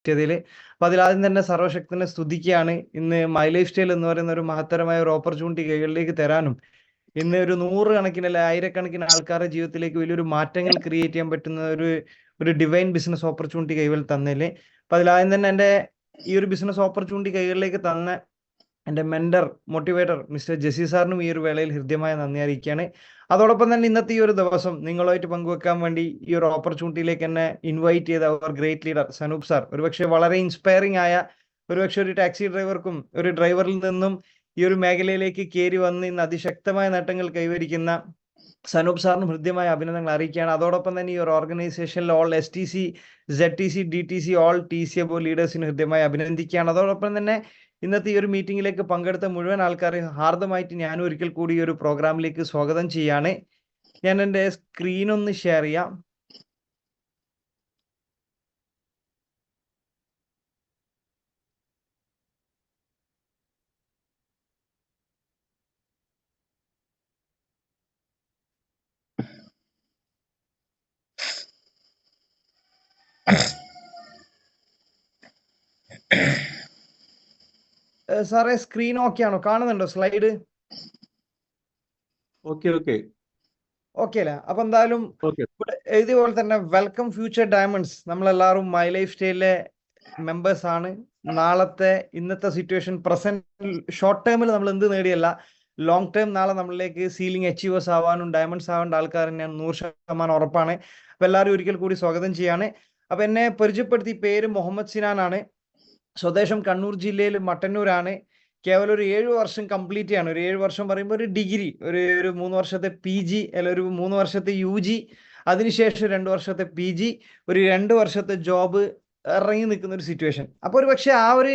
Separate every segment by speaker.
Speaker 1: പറ്റിയതിൽ. അപ്പൊ അതിലാദ്യം തന്നെ സർവശക്തനെ സ്തുതിക്കുകയാണ്. ഇന്ന് മൈ ലൈഫ് സ്റ്റൈൽ എന്ന് പറയുന്ന ഒരു മഹത്തരമായ ഒരു ഓപ്പർച്യൂണിറ്റി കൈകളിലേക്ക് തരാനും ഇന്ന് ഒരു 100 കണക്കിന് അല്ലെ ആയിരക്കണക്കിന് ആൾക്കാരുടെ ജീവിതത്തിലേക്ക് വലിയൊരു മാറ്റങ്ങൾ ക്രിയേറ്റ് ചെയ്യാൻ പറ്റുന്ന ഒരു ഡിവൈൻ ബിസിനസ് ഓപ്പർച്യൂണിറ്റി കൈകളിൽ തന്നതിൽ. അപ്പൊ അതിലാദ്യം തന്നെ എൻ്റെ ഈ ഒരു ബിസിനസ് ഓപ്പർച്യൂണിറ്റി കൈകളിലേക്ക് തന്ന എൻ്റെ മെന്റർ മോട്ടിവേറ്റർ മിസ്റ്റർ ജെസി സാറിനും ഈ ഒരു വേളയിൽ ഹൃദ്യമായ നന്ദി അറിയിക്കുകയാണ്. അതോടൊപ്പം തന്നെ ഇന്നത്തെ ഈ ഒരു ദിവസം നിങ്ങളുമായിട്ട് പങ്കുവെക്കാൻ വേണ്ടി ഈ ഒരു ഓപ്പർച്യൂണിറ്റിയിലേക്ക് എന്നെ ഇൻവൈറ്റ് ചെയ്ത അവർ ഗ്രേറ്റ് ലീഡർ സനൂപ് സാർ, ഒരുപക്ഷെ വളരെ ഇൻസ്പയറിംഗ് ആയ ഒരുപക്ഷെ ഒരു ടാക്സി ഡ്രൈവർക്കും ഒരു ഡ്രൈവറിൽ നിന്നും ഈ ഒരു മേഖലയിലേക്ക് കയറി വന്ന് ഇന്ന് അതിശക്തമായ നേട്ടങ്ങൾ കൈവരിക്കുന്ന സനൂപ് സാറിനും ഹൃദ്യമായ അഭിനന്ദനങ്ങൾ അറിയിക്കുകയാണ്. അതോടൊപ്പം തന്നെ ഈ ഒരു ഓർഗനൈസേഷനിൽ all STC, ZTC, DTC, all TCABO ലീഡേഴ്സിന് ഹൃദ്യമായി അഭിനന്ദിക്കുകയാണ്. അതോടൊപ്പം തന്നെ ഇന്നത്തെ ഈ ഒരു മീറ്റിംഗിലേക്ക് പങ്കെടുത്ത മുഴുവൻ ആൾക്കാരെ ഹാർദമായിട്ട് ഞാനും ഒരിക്കൽ കൂടി ഈ ഒരു പ്രോഗ്രാമിലേക്ക് സ്വാഗതം ചെയ്യാണ്. ഞാൻ എൻ്റെ സ്ക്രീൻ ഒന്ന് ഷെയർ ചെയ്യാം. സാറേ സ്ക്രീൻ ഓക്കെ ആണോ? കാണുന്നുണ്ടോ സ്ലൈഡ്?
Speaker 2: ഓക്കെ
Speaker 1: അല്ലേ? അപ്പൊ എന്തായാലും ഇതുപോലെ തന്നെ വെൽക്കം ഫ്യൂച്ചർ ഡയമണ്ട്സ്. നമ്മളെല്ലാവരും മൈ ലൈഫ് സ്റ്റൈലിലെ മെമ്പേഴ്സ് ആണ്. ഇന്നത്തെ സിറ്റുവേഷൻ പ്രസന്റ് ഷോർട്ട് ടേമിൽ നമ്മൾ എന്ത് നേടിയല്ല, ലോങ് ടേം നാളെ നമ്മളിലേക്ക് സീലിംഗ് അച്ചീവേഴ്സ് ആവാനും ഡയമണ്ട്സ് ആവേണ്ട ആൾക്കാർ ഞാൻ 100% ഉറപ്പാണ്. അപ്പൊ എല്ലാവരും ഒരിക്കൽ കൂടി സ്വാഗതം ചെയ്യാണ്. അപ്പൊ എന്നെ പരിചയപ്പെടുത്തി, പേര് മുഹമ്മദ് സിനാൻ ആണ്. സ്വദേശം കണ്ണൂർ ജില്ലയിൽ മട്ടന്നൂരാണ്. കേവലം ഒരു 7 വർഷം കംപ്ലീറ്റ് ചെയ്യാണ്. ഒരു 7 വർഷം പറയുമ്പോൾ ഒരു ഡിഗ്രി, ഒരു 3 വർഷത്തെ PG, അല്ല ഒരു 3 വർഷത്തെ UG, അതിനുശേഷം 2 വർഷത്തെ PG, ഒരു 2 വർഷത്തെ ജോബ് ഇറങ്ങി നിൽക്കുന്ന ഒരു സിറ്റുവേഷൻ. അപ്പോൾ ഒരു പക്ഷേ ആ ഒരു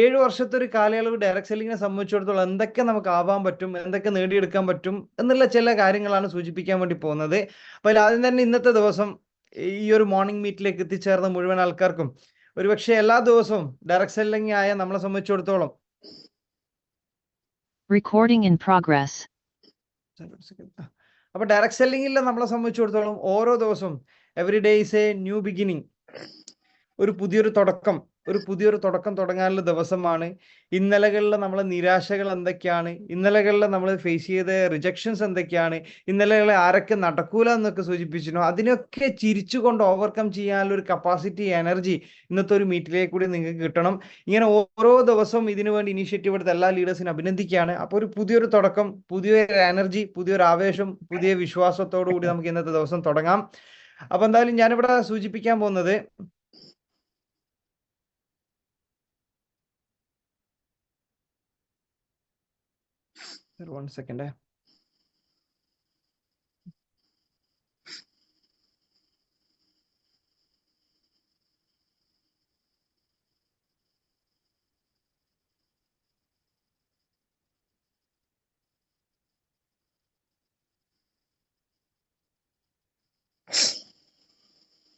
Speaker 1: 7 വർഷത്തെ ഒരു കാലയളവ് ഡയറക്ട് സെല്ലിങ്ങിനെ സംബന്ധിച്ചിടത്തോളം എന്തൊക്കെ നമുക്ക് ആവാൻ പറ്റും, എന്തൊക്കെ നേടിയെടുക്കാൻ പറ്റും എന്നുള്ള ചില കാര്യങ്ങളാണ് സൂചിപ്പിക്കാൻ വേണ്ടി പോകുന്നത്. അപ്പോൾ ആദ്യം തന്നെ ഇന്നത്തെ ദിവസം ഈ ഒരു മോർണിംഗ് മീറ്റിലേക്ക് എത്തിച്ചേർന്ന മുഴുവൻ ആൾക്കാർക്കും ഒരുപക്ഷെ എല്ലാ ദിവസവും ഡയറക്ട് സെല്ലിംഗ് ആയ നമ്മളെ സംബന്ധിച്ചിടത്തോളം
Speaker 3: Recording in progress.
Speaker 1: അപ്പൊ ഡയറക്ട് സെല്ലിംഗിൽ നമ്മളെ സംബന്ധിച്ചിടത്തോളം ഓരോ ദിവസവും every day is A new beginning, ഒരു പുതിയൊരു തുടക്കം തുടങ്ങാനുള്ള ദിവസമാണ്. ഇന്നലകളിൽ നമ്മളെ നിരാശകൾ എന്തൊക്കെയാണ്, ഇന്നലകളിൽ നമ്മൾ ഫേസ് ചെയ്ത റിജക്ഷൻസ് എന്തൊക്കെയാണ്, ഇന്നലകളെ ആരൊക്കെ നടക്കൂല എന്നൊക്കെ സൂചിപ്പിച്ചിരുന്നു, അതിനൊക്കെ ചിരിച്ചുകൊണ്ട് ഓവർകം ചെയ്യാനുള്ള ഒരു കപ്പാസിറ്റി, എനർജി ഇന്നത്തെ ഒരു മീറ്റിലേക്ക് കൂടി നിങ്ങൾക്ക് കിട്ടണം. ഇങ്ങനെ ഓരോ ദിവസവും ഇതിനു വേണ്ടി ഇനീഷ്യേറ്റീവ് എടുത്ത എല്ലാ ലീഡേഴ്സിനും അഭിനന്ദിക്കുകയാണ്. അപ്പോൾ ഒരു പുതിയൊരു തുടക്കം, പുതിയൊരു എനർജി, പുതിയൊരു ആവേശം, പുതിയ വിശ്വാസത്തോടു കൂടി നമുക്ക് ഇന്നത്തെ ദിവസം തുടങ്ങാം. അപ്പൊ എന്തായാലും ഞാനിവിടെ സൂചിപ്പിക്കാൻ പോകുന്നത് one second.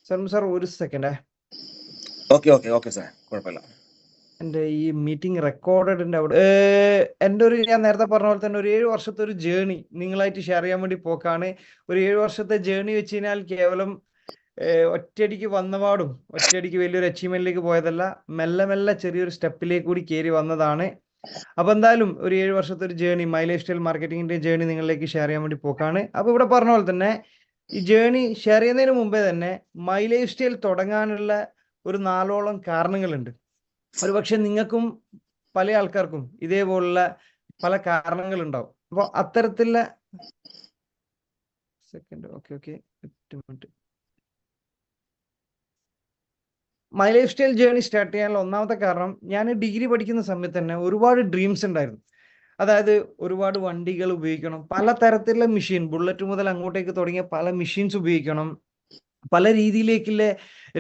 Speaker 1: സർ ഒരു സെക്കൻഡ്.
Speaker 4: ഓക്കെ സാർ, കുഴപ്പമില്ല.
Speaker 1: എൻ്റെ ഈ മീറ്റിംഗ് റെക്കോർഡഡിൻ്റെ അവിടെ ഞാൻ നേരത്തെ പറഞ്ഞ പോലെ തന്നെ ഒരു 7 വർഷത്തെ ഒരു ജേണി നിങ്ങളായിട്ട് ഷെയർ ചെയ്യാൻ വേണ്ടി പോക്കാണ്. ഒരു 7 വർഷത്തെ ജേണി വെച്ച് കഴിഞ്ഞാൽ കേവലം ഒറ്റയടിക്ക് വന്നപാടും ഒറ്റയടിക്ക് വലിയൊരു അച്ചീവ്മെന്റിലേക്ക് പോയതല്ല, മെല്ലെ മെല്ലെ ചെറിയൊരു സ്റ്റെപ്പിലേക്ക് കൂടി കയറി വന്നതാണ്. അപ്പൊ എന്തായാലും ഒരു 7 വർഷത്തെ ഒരു ജേണി, മൈ ലൈഫ് സ്റ്റൈൽ മാർക്കറ്റിംഗിന്റെ ജേണി നിങ്ങളിലേക്ക് ഷെയർ ചെയ്യാൻ വേണ്ടി പോക്കാണ്. അപ്പൊ ഇവിടെ പറഞ്ഞ പോലെ തന്നെ ഈ ജേണി ഷെയർ ചെയ്യുന്നതിന് മുമ്പേ തന്നെ മൈ ലൈഫ് സ്റ്റൈൽ തുടങ്ങാനുള്ള ഒരു 4ഓളം കാരണങ്ങളുണ്ട്. ഒരു പക്ഷെ നിങ്ങൾക്കും പല ആൾക്കാർക്കും ഇതേപോലുള്ള പല കാരണങ്ങൾ ഉണ്ടാവും. അപ്പോൾ അത്തരത്തിലുള്ള my life style journey start ചെയ്യാനുള്ള ഒന്നാമത്തെ കാരണം, ഞാൻ ഡിഗ്രി പഠിക്കുന്ന സമയത്ത് തന്നെ ഒരുപാട് ഡ്രീംസ് ഉണ്ടായിരുന്നു. അതായത് ഒരുപാട് വണ്ടികൾ ഉപയോഗിക്കണം, പലതരത്തിലുള്ള മെഷീൻ, ബുള്ളറ്റ് മുതൽ അങ്ങോട്ടേക്ക് തുടങ്ങിയ പല മെഷീൻസ് ഉപയോഗിക്കണം, പല രീതിയിലേക്കുള്ള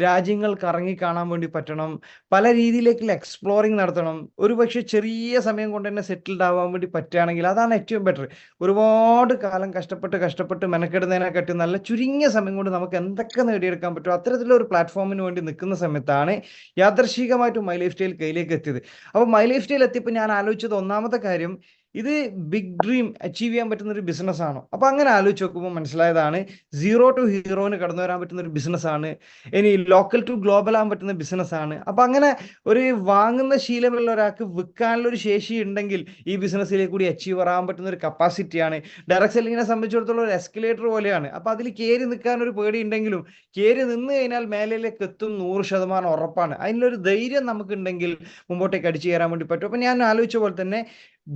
Speaker 1: രാജ്യങ്ങൾ കറങ്ങി കാണാൻ വേണ്ടി പറ്റണം, പല രീതിയിലേക്കുള്ള എക്സ്പ്ലോറിങ് നടത്തണം. ഒരു പക്ഷെ ചെറിയ സമയം കൊണ്ട് തന്നെ സെറ്റിൽഡ് ആവാൻ വേണ്ടി പറ്റുകയാണെങ്കിൽ അതാണ് ഏറ്റവും ബെറ്റർ. ഒരുപാട് കാലം കഷ്ടപ്പെട്ട് മെനക്കെടുന്നതിനെക്കാട്ടി നല്ല ചുരുങ്ങിയ സമയം കൊണ്ട് നമുക്ക് എന്തൊക്കെ നേടിയെടുക്കാൻ പറ്റും, അത്തരത്തിലുള്ള ഒരു പ്ലാറ്റ്ഫോമിന് വേണ്ടി നിൽക്കുന്ന സമയത്താണ് യാദർശികമായിട്ട് മൈ ലൈഫ് സ്റ്റൈൽ കയ്യിലേക്ക് എത്തിയത്. അപ്പോൾ മൈ ലൈഫ് സ്റ്റൈൽ എത്തിയപ്പോൾ ഞാൻ ആലോചിച്ചത് ഒന്നാമത്തെ കാര്യം, ഇത് ബിഗ് ഡ്രീം അച്ചീവ് ചെയ്യാൻ പറ്റുന്ന ഒരു ബിസിനസ് ആണോ? അപ്പൊ അങ്ങനെ ആലോചിച്ച് നോക്കുമ്പോൾ മനസ്സിലായതാണ് സീറോ ടു ഹീറോന് കടന്നു വരാൻ പറ്റുന്ന ഒരു ബിസിനസ് ആണ്. ഇനി ലോക്കൽ ടു ഗ്ലോബൽ ആകാൻ പറ്റുന്ന ബിസിനസ് ആണ്. അപ്പൊ അങ്ങനെ ഒരു വാങ്ങുന്ന ശീലമുള്ള ഒരാൾക്ക് വിൽക്കാനുള്ള ഒരു ശേഷി ഉണ്ടെങ്കിൽ ഈ ബിസിനസ്സിലേക്ക് കൂടി അച്ചീവ് ആകാൻ പറ്റുന്ന ഒരു കപ്പാസിറ്റിയാണ്. ഡയറക്ട് സെല്ലിങ്ങിനെ സംബന്ധിച്ചിടത്തോളം ഒരു എസ്കലേറ്റർ പോലെയാണ്. അപ്പൊ അതിൽ കയറി നിൽക്കാൻ ഒരു പേടി ഉണ്ടെങ്കിലും കയറി നിന്ന് കഴിഞ്ഞാൽ മേലേക്ക് എത്തും 100% ഉറപ്പാണ്. അതിനൊരു ധൈര്യം നമുക്കുണ്ടെങ്കിൽ മുമ്പോട്ടേക്ക് അടിച്ചു കയറാൻ വേണ്ടി പറ്റും. അപ്പൊ ഞാൻ ആലോചിച്ച പോലെ തന്നെ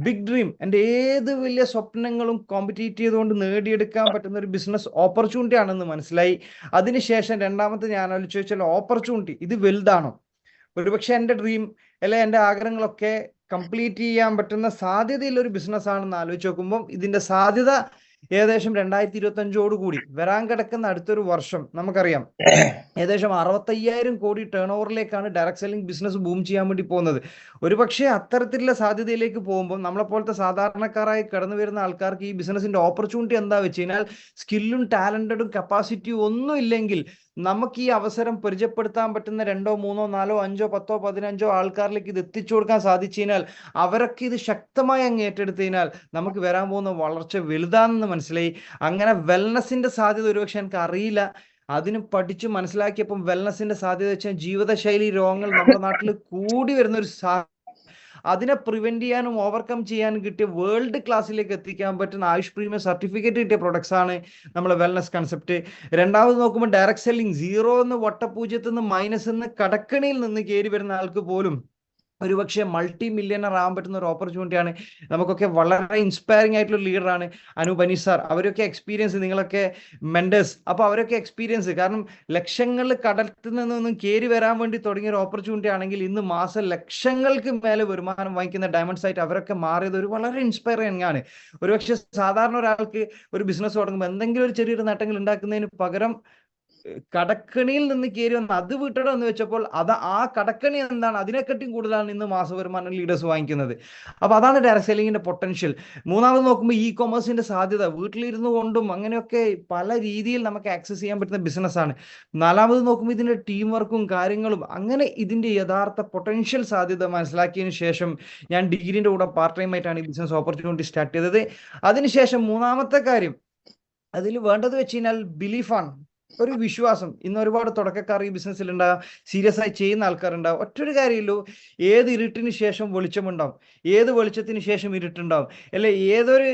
Speaker 1: ബിഗ് ഡ്രീം, എൻ്റെ ഏത് വലിയ സ്വപ്നങ്ങളും കോമ്പറ്റീറ്റ് ചെയ്തുകൊണ്ട് നേടിയെടുക്കാൻ പറ്റുന്ന ഒരു ബിസിനസ് ഓപ്പർച്യൂണിറ്റി ആണെന്ന് മനസ്സിലായി. അതിനുശേഷം രണ്ടാമത്തെ ഞാൻ ആലോചിച്ച് വെച്ചാൽ ഓപ്പർച്യൂണിറ്റി ഇത് വലുതാണോ? ഒരുപക്ഷെ എൻ്റെ ഡ്രീം അല്ലെ എൻ്റെ ആഗ്രഹങ്ങളൊക്കെ കംപ്ലീറ്റ് ചെയ്യാൻ പറ്റുന്ന സാധ്യതയുള്ള ഒരു ബിസിനസ് ആണെന്ന് ആലോചിച്ച് നോക്കുമ്പോൾ ഇതിന്റെ സാധ്യത ഏകദേശം 2025 കൂടി വരാൻ കിടക്കുന്ന അടുത്തൊരു വർഷം നമുക്കറിയാം ഏകദേശം 65,000 കോടി ടേൺ ഓവറിലേക്കാണ് ഡയറക്ട് സെല്ലിംഗ് ബിസിനസ് ബൂം ചെയ്യാൻ വേണ്ടി പോകുന്നത്. ഒരുപക്ഷെ അത്തരത്തിലുള്ള സാധ്യതയിലേക്ക് പോകുമ്പോൾ നമ്മളെപ്പോലത്തെ സാധാരണക്കാരായി കടന്നു വരുന്ന ആൾക്കാർക്ക് ഈ ബിസിനസിന്റെ ഓപ്പർച്യൂണിറ്റി എന്താ വെച്ച് കഴിഞ്ഞാൽ സ്കില്ലും ടാലന്റഡും കപ്പാസിറ്റിയും ഒന്നും ഇല്ലെങ്കിൽ നമുക്ക് ഈ അവസരം പരിചയപ്പെടുത്താൻ പറ്റുന്ന 2, 3, 4, 5, 10, 15 ആൾക്കാരിലേക്ക് ഇത് എത്തിച്ചു കൊടുക്കാൻ സാധിച്ചു കഴിഞ്ഞാൽ അവരൊക്കെ ഇത് ശക്തമായി അങ്ങ് ഏറ്റെടുത്തു കഴിഞ്ഞാൽ നമുക്ക് വരാൻ പോകുന്ന വളർച്ച വലുതാണെന്ന് മനസ്സിലായി. അങ്ങനെ വെൽനസിന്റെ സാധ്യത ഒരുപക്ഷെ എനിക്ക് അറിയില്ല. അതിന് പഠിച്ചു മനസ്സിലാക്കിയപ്പം വെൽനസിന്റെ സാധ്യത വെച്ചാൽ ജീവിതശൈലി രോഗങ്ങൾ നമ്മുടെ നാട്ടിൽ കൂടി വരുന്ന ഒരു അതിനെ പ്രിവെന്റ് ചെയ്യാനും ഓവർകം ചെയ്യാനും കിട്ടിയ വേൾഡ് ക്ലാസ്സിലേക്ക് എത്തിക്കാൻ പറ്റുന്ന ആയുഷ് പ്രീമിയം സർട്ടിഫിക്കറ്റ് കിട്ടിയ പ്രൊഡക്ട്സ് ആണ് നമ്മളെ വെൽനസ് കൺസെപ്റ്റ്. രണ്ടാമത് നോക്കുമ്പോൾ ഡയറക്ട് സെല്ലിംഗ് സീറോ എന്ന് വട്ടപൂജ്യത്തിൽ നിന്ന് മൈനസ് എന്ന് കടക്കണിയിൽ നിന്ന് കയറി വരുന്ന ആൾക്ക് പോലും ഒരുപക്ഷെ മൾട്ടി മില്യണർ ആകാൻ പറ്റുന്ന ഒരു ഓപ്പർച്യൂണിറ്റിയാണ്. നമുക്കൊക്കെ വളരെ ഇൻസ്പയറിംഗ് ആയിട്ടുള്ള ലീഡറാണ് അനൂപ് അനീസ് സാർ. അവരൊക്കെ എക്സ്പീരിയൻസ്, നിങ്ങളൊക്കെ മെന്റേഴ്സ്, അപ്പോൾ അവരൊക്കെ എക്സ്പീരിയൻസ്, കാരണം ലക്ഷങ്ങൾ കടത്തിൽ നിന്നൊന്നും കയറി വരാൻ വേണ്ടി തുടങ്ങിയ ഒരു ഓപ്പർച്യൂണിറ്റി ആണെങ്കിൽ ഇന്ന് മാസം ലക്ഷങ്ങൾക്ക് മേലെ വരുമാനം വാങ്ങിക്കുന്ന ഡയമണ്ട്സ് ആയിട്ട് അവരൊക്കെ മാറിയത് ഒരു വളരെ ഇൻസ്പയറിംഗ് ആണ്. ഒരുപക്ഷെ സാധാരണ ഒരാൾക്ക് ഒരു ബിസിനസ് തുടങ്ങുമ്പോൾ എന്തെങ്കിലും ഒരു ചെറിയൊരു നേട്ടങ്ങൾ ഉണ്ടാക്കുന്നതിന് പകരം കടക്കണിയിൽ നിന്ന് കയറി വന്ന് അത് വിട്ടണം എന്ന് വെച്ചപ്പോൾ ആ കടക്കണി എന്താണ്, അതിനെക്കാട്ടിയും കൂടുതലാണ് ഇന്ന് മാസ വരുമാനം ലീഡേഴ്സ് വാങ്ങിക്കുന്നത്. അപ്പൊ അതാണ് ഡയറക്ട് സെല്ലിങ്ങിന്റെ പൊട്ടൻഷ്യൽ. മൂന്നാമത് നോക്കുമ്പോൾ ഇ കൊമേഴ്സിന്റെ സാധ്യത വീട്ടിലിരുന്നു കൊണ്ടും അങ്ങനെയൊക്കെ പല രീതിയിൽ നമുക്ക് ആക്സസ് ചെയ്യാൻ പറ്റുന്ന ബിസിനസ്സാണ്. നാലാമത് നോക്കുമ്പോൾ ഇതിന്റെ ടീം വർക്കും കാര്യങ്ങളും, അങ്ങനെ ഇതിന്റെ യഥാർത്ഥ പൊട്ടൻഷ്യൽ സാധ്യത മനസ്സിലാക്കിയതിനു ശേഷം ഞാൻ ഡിഗ്രീന്റെ കൂടെ പാർട്ട് ടൈം ആയിട്ടാണ് ഈ ബിസിനസ് ഓപ്പർച്യൂണിറ്റി സ്റ്റാർട്ട് ചെയ്തത്. അതിനുശേഷം മൂന്നാമത്തെ കാര്യം അതിൽ വേണ്ടത് വെച്ച് കഴിഞ്ഞാൽ ബിലീഫാണ്, ഒരു വിശ്വാസം. ഇന്ന് ഒരുപാട് തുടക്കക്കാർ ഈ ബിസിനസ്സിൽ ഉണ്ടാകും, സീരിയസ് ആയി ചെയ്യുന്ന ആൾക്കാരുണ്ടാവും. ഒറ്റൊരു കാര്യമില്ലൂ, ഏത് ഇരുട്ടിന് ശേഷം വെളിച്ചമുണ്ടാവും, ഏത് വെളിച്ചത്തിന് ശേഷം ഇരുട്ടുണ്ടാവും, അല്ലെ ഏതൊരു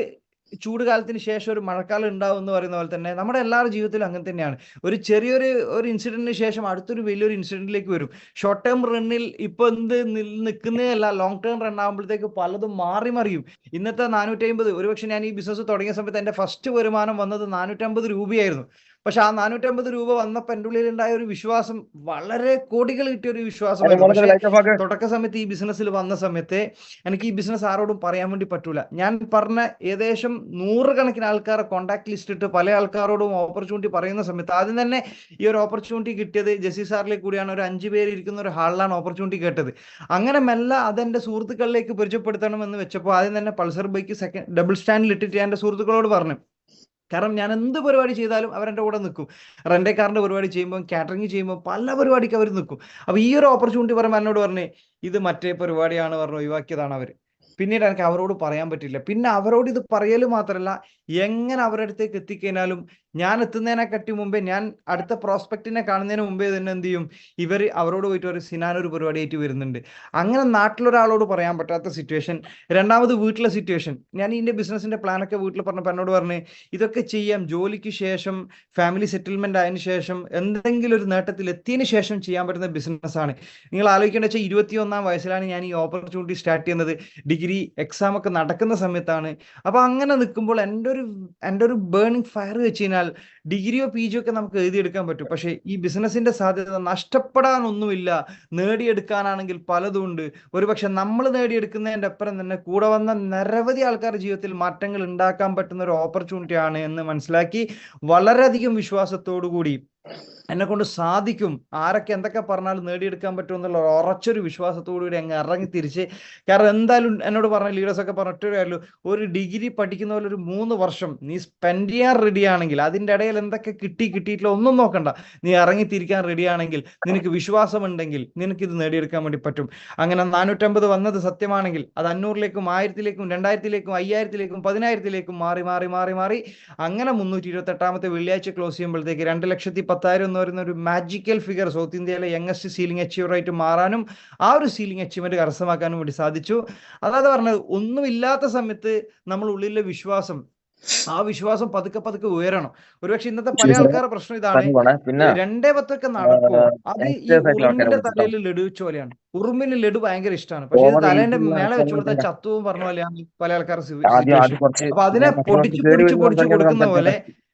Speaker 1: ചൂട് കാലത്തിന് ശേഷം ഒരു മഴക്കാലം ഉണ്ടാവും എന്ന് പറയുന്ന പോലെ തന്നെ നമ്മുടെ എല്ലാവരുടെ ജീവിതത്തിലും അങ്ങനെ തന്നെയാണ്. ഒരു ചെറിയൊരു ഇൻസിഡന്റിന് ശേഷം അടുത്തൊരു വലിയൊരു ഇൻസിഡന്റിലേക്ക് വരും. ഷോർട്ട് ടേം റണ്ണിൽ ഇപ്പൊ നിൽക്കുന്നതല്ല, ലോങ് ടേം റൺ ആകുമ്പോഴത്തേക്ക് പലതും മാറി മറിയും. ഇന്നത്തെ 450, ഒരുപക്ഷെ ഞാൻ ഈ ബിസിനസ് തുടങ്ങിയ സമയത്ത് എന്റെ ഫസ്റ്റ് വരുമാനം വന്നത് 450 രൂപയായിരുന്നു. പക്ഷെ ആ 450 രൂപ വന്നപ്പോൾ എൻ്റെ ഉള്ളിൽ ഉണ്ടായ ഒരു വിശ്വാസം വളരെ കോടികൾ കിട്ടിയ ഒരു വിശ്വാസമായിരുന്നു. പക്ഷേ തുടക്ക സമയത്ത് ഈ ബിസിനസ്സിൽ വന്ന സമയത്ത് എനിക്ക് ഈ ബിസിനസ് ആരോടും പറയാൻ വേണ്ടി പറ്റൂല. ഞാൻ പറഞ്ഞ ഏകദേശം 100 കണക്കിന് ആൾക്കാരെ കോൺടാക്ട് ലിസ്റ്റ് ഇട്ട് പല ആൾക്കാരോടും ഓപ്പർച്യൂണിറ്റി പറയുന്ന സമയത്ത് ആദ്യം തന്നെ ഈ ഒരു ഓപ്പർച്യൂണിറ്റി കിട്ടിയത് ജെസ്സി സാറിലേക്ക് കൂടിയാണ്. ഒരു 5 പേര് ഇരിക്കുന്ന ഒരു ഹാളിലാണ് ഓപ്പർച്യൂണിറ്റി കേട്ടത്. അങ്ങനെ മെല്ലെ അതെന്റെ സുഹൃത്തുക്കളിലേക്ക് പരിചയപ്പെടുത്തണം എന്ന് വെച്ചപ്പോൾ ആദ്യം തന്നെ പൾസർ ബൈക്ക് ഡബിൾ സ്റ്റാൻഡിൽ ഇട്ടിട്ട് ഞാൻ എൻ്റെ സുഹൃത്തുക്കളോട് പറഞ്ഞു. കാരണം ഞാൻ എന്ത് പരിപാടി ചെയ്താലും അവരെൻ്റെ കൂടെ നിൽക്കും. റെൻ്റേ കാറിൻ്റെ പരിപാടി ചെയ്യുമ്പോൾ, കാറ്ററിംഗ് ചെയ്യുമ്പോൾ, പല പരിപാടിക്ക് അവർ നിൽക്കും. അപ്പോൾ ഈ ഒരു ഓപ്പർച്യൂണിറ്റി പറയുമ്പോൾ എന്നോട് പറഞ്ഞേ ഇത് മറ്റേ പരിപാടിയാണ് പറഞ്ഞു ഒഴിവാക്കിയതാണ് അവർ. പിന്നീട് എനിക്ക് അവരോട് പറയാൻ പറ്റില്ല. പിന്നെ അവരോട് ഇത് പറയൽ മാത്രമല്ല, എങ്ങനെ അവരുടെ അടുത്തേക്ക് എത്തിക്കഴിഞ്ഞാലും ഞാൻ എത്തുന്നതിനെക്കാട്ടി മുമ്പേ, ഞാൻ അടുത്ത പ്രോസ്പെക്റ്റിനെ കാണുന്നതിന് മുമ്പേ തന്നെ എന്ത് ചെയ്യും, ഇവർ അവരോട് പോയിട്ട് ഒരു സിനാനൊരു പരിപാടിയായിട്ട് വരുന്നുണ്ട്. അങ്ങനെ നാട്ടിലൊരാളോട് പറയാൻ പറ്റാത്ത സിറ്റുവേഷൻ. രണ്ടാമത് വീട്ടിലെ സിറ്റുവേഷൻ. ഞാൻ ഇതിൻ്റെ ബിസിനസിൻ്റെ പ്ലാനൊക്കെ വീട്ടിൽ പറഞ്ഞപ്പോൾ എന്നോട് പറഞ്ഞ് ഇതൊക്കെ ചെയ്യാം, ജോലിക്ക് ശേഷം ഫാമിലി സെറ്റിൽമെന്റ് ആയതിനു ശേഷം എന്തെങ്കിലും ഒരു നേട്ടത്തിൽ എത്തിയതിനു ശേഷം ചെയ്യാൻ പറ്റുന്ന ബിസിനസ്സാണ്. നിങ്ങൾ ആലോചിക്കേണ്ട വെച്ചാൽ 21ാം വയസ്സിലാണ് ഞാൻ ഈ ഓപ്പർച്യൂണിറ്റി സ്റ്റാർട്ട് ചെയ്യുന്നത്. ഡിഗ്രി എക്സാം ഒക്കെ നടക്കുന്ന സമയത്താണ്. അപ്പൊ അങ്ങനെ നിൽക്കുമ്പോൾ എൻ്റെ ഒരു ബേണിംഗ് ഫയർ വെച്ച് കഴിഞ്ഞാൽ ഡിഗ്രിയോ PG ഒക്കെ നമുക്ക് എഴുതിയെടുക്കാൻ പറ്റും. പക്ഷെ ഈ ബിസിനസിന്റെ സാധ്യത നഷ്ടപ്പെടാനൊന്നുമില്ല, നേടിയെടുക്കാനാണെങ്കിൽ പലതും ഉണ്ട്. ഒരുപക്ഷെ നമ്മൾ നേടിയെടുക്കുന്നതിൻ്റെ അപ്പുറം തന്നെ കൂടെ വന്ന നിരവധി ആൾക്കാരുടെ ജീവിതത്തിൽ മാറ്റങ്ങൾ ഉണ്ടാക്കാൻ പറ്റുന്ന ഒരു ഓപ്പർച്യൂണിറ്റി ആണ് എന്ന് മനസ്സിലാക്കി വളരെയധികം വിശ്വാസത്തോടു കൂടി എന്നെ കൊണ്ട് സാധിക്കും, ആരൊക്കെ എന്തൊക്കെ പറഞ്ഞാലും നേടിയെടുക്കാൻ പറ്റും എന്നുള്ള ഉറച്ചൊരു വിശ്വാസത്തോടുകൂടി അങ്ങ് ഇറങ്ങി തിരിച്ച്. കാരണം എന്തായാലും എന്നോട് പറഞ്ഞ ലീഡേഴ്സൊക്കെ പറഞ്ഞ ഒറ്റ കാര്യമുള്ളൂ, ഒരു ഡിഗ്രി പഠിക്കുന്ന പോലെ ഒരു 3 വർഷം നീ സ്പെൻഡ് ചെയ്യാൻ റെഡി ആണെങ്കിൽ, അതിൻ്റെ ഇടയിൽ എന്തൊക്കെ കിട്ടിയിട്ടില്ല ഒന്നും നോക്കണ്ട, നീ ഇറങ്ങി തിരിക്കാൻ റെഡി ആണെങ്കിൽ, നിനക്ക് വിശ്വാസമുണ്ടെങ്കിൽ നിനക്കിത് നേടിയെടുക്കാൻ വേണ്ടി പറ്റും. അങ്ങനെ 450 വന്നത് സത്യമാണെങ്കിൽ അത് 500ലേക്കും 1000ലേക്കും 2000ലേക്കും 5000ലേക്കും 10000ലേക്കും മാറി മാറി മാറി മാറി അങ്ങനെ 328ാമത്തെ വെള്ളിയാഴ്ച ക്ലോസ് ചെയ്യുമ്പോഴത്തേക്ക് 2,10,000 എന്ന് പറയുന്ന ഒരു മാജിക്കൽ ഫിഗർ സൗത്ത് ഇന്ത്യയിലെ യങ്ങസ്റ്റ് സീലിംഗ് അച്ചീവർ ആയിട്ട് മാറാനും ആ ഒരു സീലിംഗ് അച്ചീവ്മെന്റ് കരസ്ഥമാക്കാനും വേണ്ടി സാധിച്ചു. അതായത് പറഞ്ഞത്, ഒന്നുമില്ലാത്ത സമയത്ത് നമ്മൾ ഉള്ളിലെ വിശ്വാസം, ആ വിശ്വാസം പതുക്കെ പതുക്കെ ഉയരണം. ഒരുപക്ഷെ ഇന്നത്തെ പല ആൾക്കാരുടെ പ്രശ്നം ഇതാണ്,
Speaker 4: പിന്നെ
Speaker 1: 2-10 നടക്കുമോ അത് ഈ
Speaker 4: യങ്സ്റ്റേഴ്സ് ആയിട്ടുള്ള ആൾക്കാരെ
Speaker 1: ഉറുമ്പിന്റെ
Speaker 4: വിളിച്ചിട്ടോ
Speaker 1: തലയിൽ ലഡു വെച്ച പോലെയാണ്. ഉറുമ്പിന് ലഡു ഭയങ്കര ഇഷ്ടമാണ്, പക്ഷെ ഇത്
Speaker 4: ഓവർ
Speaker 1: തലേന്റെ
Speaker 4: ഏജിലുള്ള
Speaker 1: മേലെ വെച്ച് കൊടുത്താൽ
Speaker 4: ആൾക്കാരെ
Speaker 1: ചത്തുവും പറഞ്ഞ പോലെയാണ് പല ആൾക്കാരുടെ
Speaker 4: ആദ്യം
Speaker 1: സിറ്റുവേഷൻ.
Speaker 4: കുറച്ച്
Speaker 1: അപ്പൊ അതിനെ പൊടിച്ചു
Speaker 4: കയറി
Speaker 1: പൊടിച്ചു
Speaker 4: വരുന്ന
Speaker 1: പൊടിച്ചു
Speaker 4: സംസാരിക്കാൻ
Speaker 1: കൊടുക്കുന്ന പോലെ
Speaker 4: സംസാരിച്ചോട്ടെ.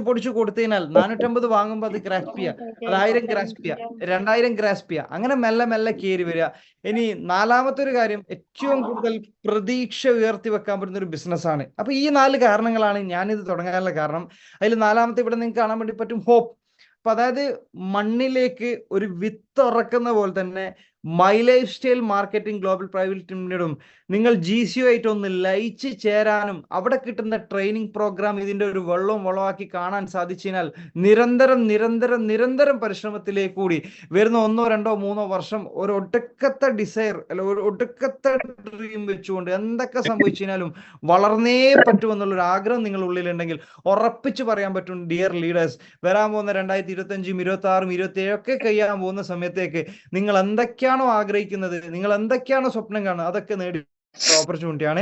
Speaker 1: പൊടിച്ചു കൊടുത്തതിനാൽ 450 വാങ്ങുമ്പോൾ അത് ഗ്രാസ്പ് ചെയ്യുക, അത് 1000 ഗ്രാസ്പ് ചെയ്യുക, 2000 ഗ്രാസ്പ് ചെയ്യുക, അങ്ങനെ മെല്ലെ മെല്ലെ കയറി വരിക. ഇനി 4-മത്തെ ഒരു കാര്യം, ഏറ്റവും കൂടുതൽ പ്രതീക്ഷ ഉയർത്തി വെക്കാൻ പറ്റുന്ന ഒരു ബിസിനസ്സാണ്. അപ്പൊ ഈ 4 കാരണങ്ങളാണ് ഞാനിത് തുടങ്ങാനുള്ള കാരണം. അതിൽ 4-മത്തെ ഇവിടെ നിങ്ങൾക്ക് കാണാൻ വേണ്ടി പറ്റും, ഹോപ്പ്. അപ്പൊ അതായത് മണ്ണിലേക്ക് ഒരു വിത്ത് ഇറക്കുന്ന പോലെ തന്നെ my life style marketing global private ലിമിറ്റഡും നിങ്ങൾ GCO ആയിട്ട് ഒന്ന് ലയിച്ച് ചേരാനും അവിടെ കിട്ടുന്ന ട്രെയിനിങ് പ്രോഗ്രാം ഇതിന്റെ ഒരു വളമാക്കി കാണാൻ സാധിച്ചാൽ നിരന്തരം നിരന്തരം നിരന്തരം പരിശ്രമത്തിലേക്ക് കൂടി വരുന്ന 1, 2, 3 വർഷം ഒരു ഒടുക്കത്തെ ഡിസയർ അല്ല ഒരു ഒടുക്കത്തെ ഡ്രീം വെച്ചുകൊണ്ട് എന്തൊക്കെ സംഭവിച്ചാലും വളർന്നേ പറ്റുമെന്നുള്ളൊരു ആഗ്രഹം നിങ്ങളുടെ ഉള്ളിലുണ്ടെങ്കിൽ ഉറപ്പിച്ച് പറയാൻ പറ്റും, ഡിയർ ലീഡേഴ്സ്, വരാൻ പോകുന്ന 2025, 26, 27 ഒക്കെ കഴിയാൻ പോകുന്ന സമയത്തേക്ക് നിങ്ങൾ എന്തൊക്കെയാണോ ആഗ്രഹിക്കുന്നത്, നിങ്ങൾ എന്തൊക്കെയാണോ സ്വപ്നം കാണുന്നത്, അതൊക്കെ നേടി ഓപ്പർച്യൂണിറ്റിയാണ്.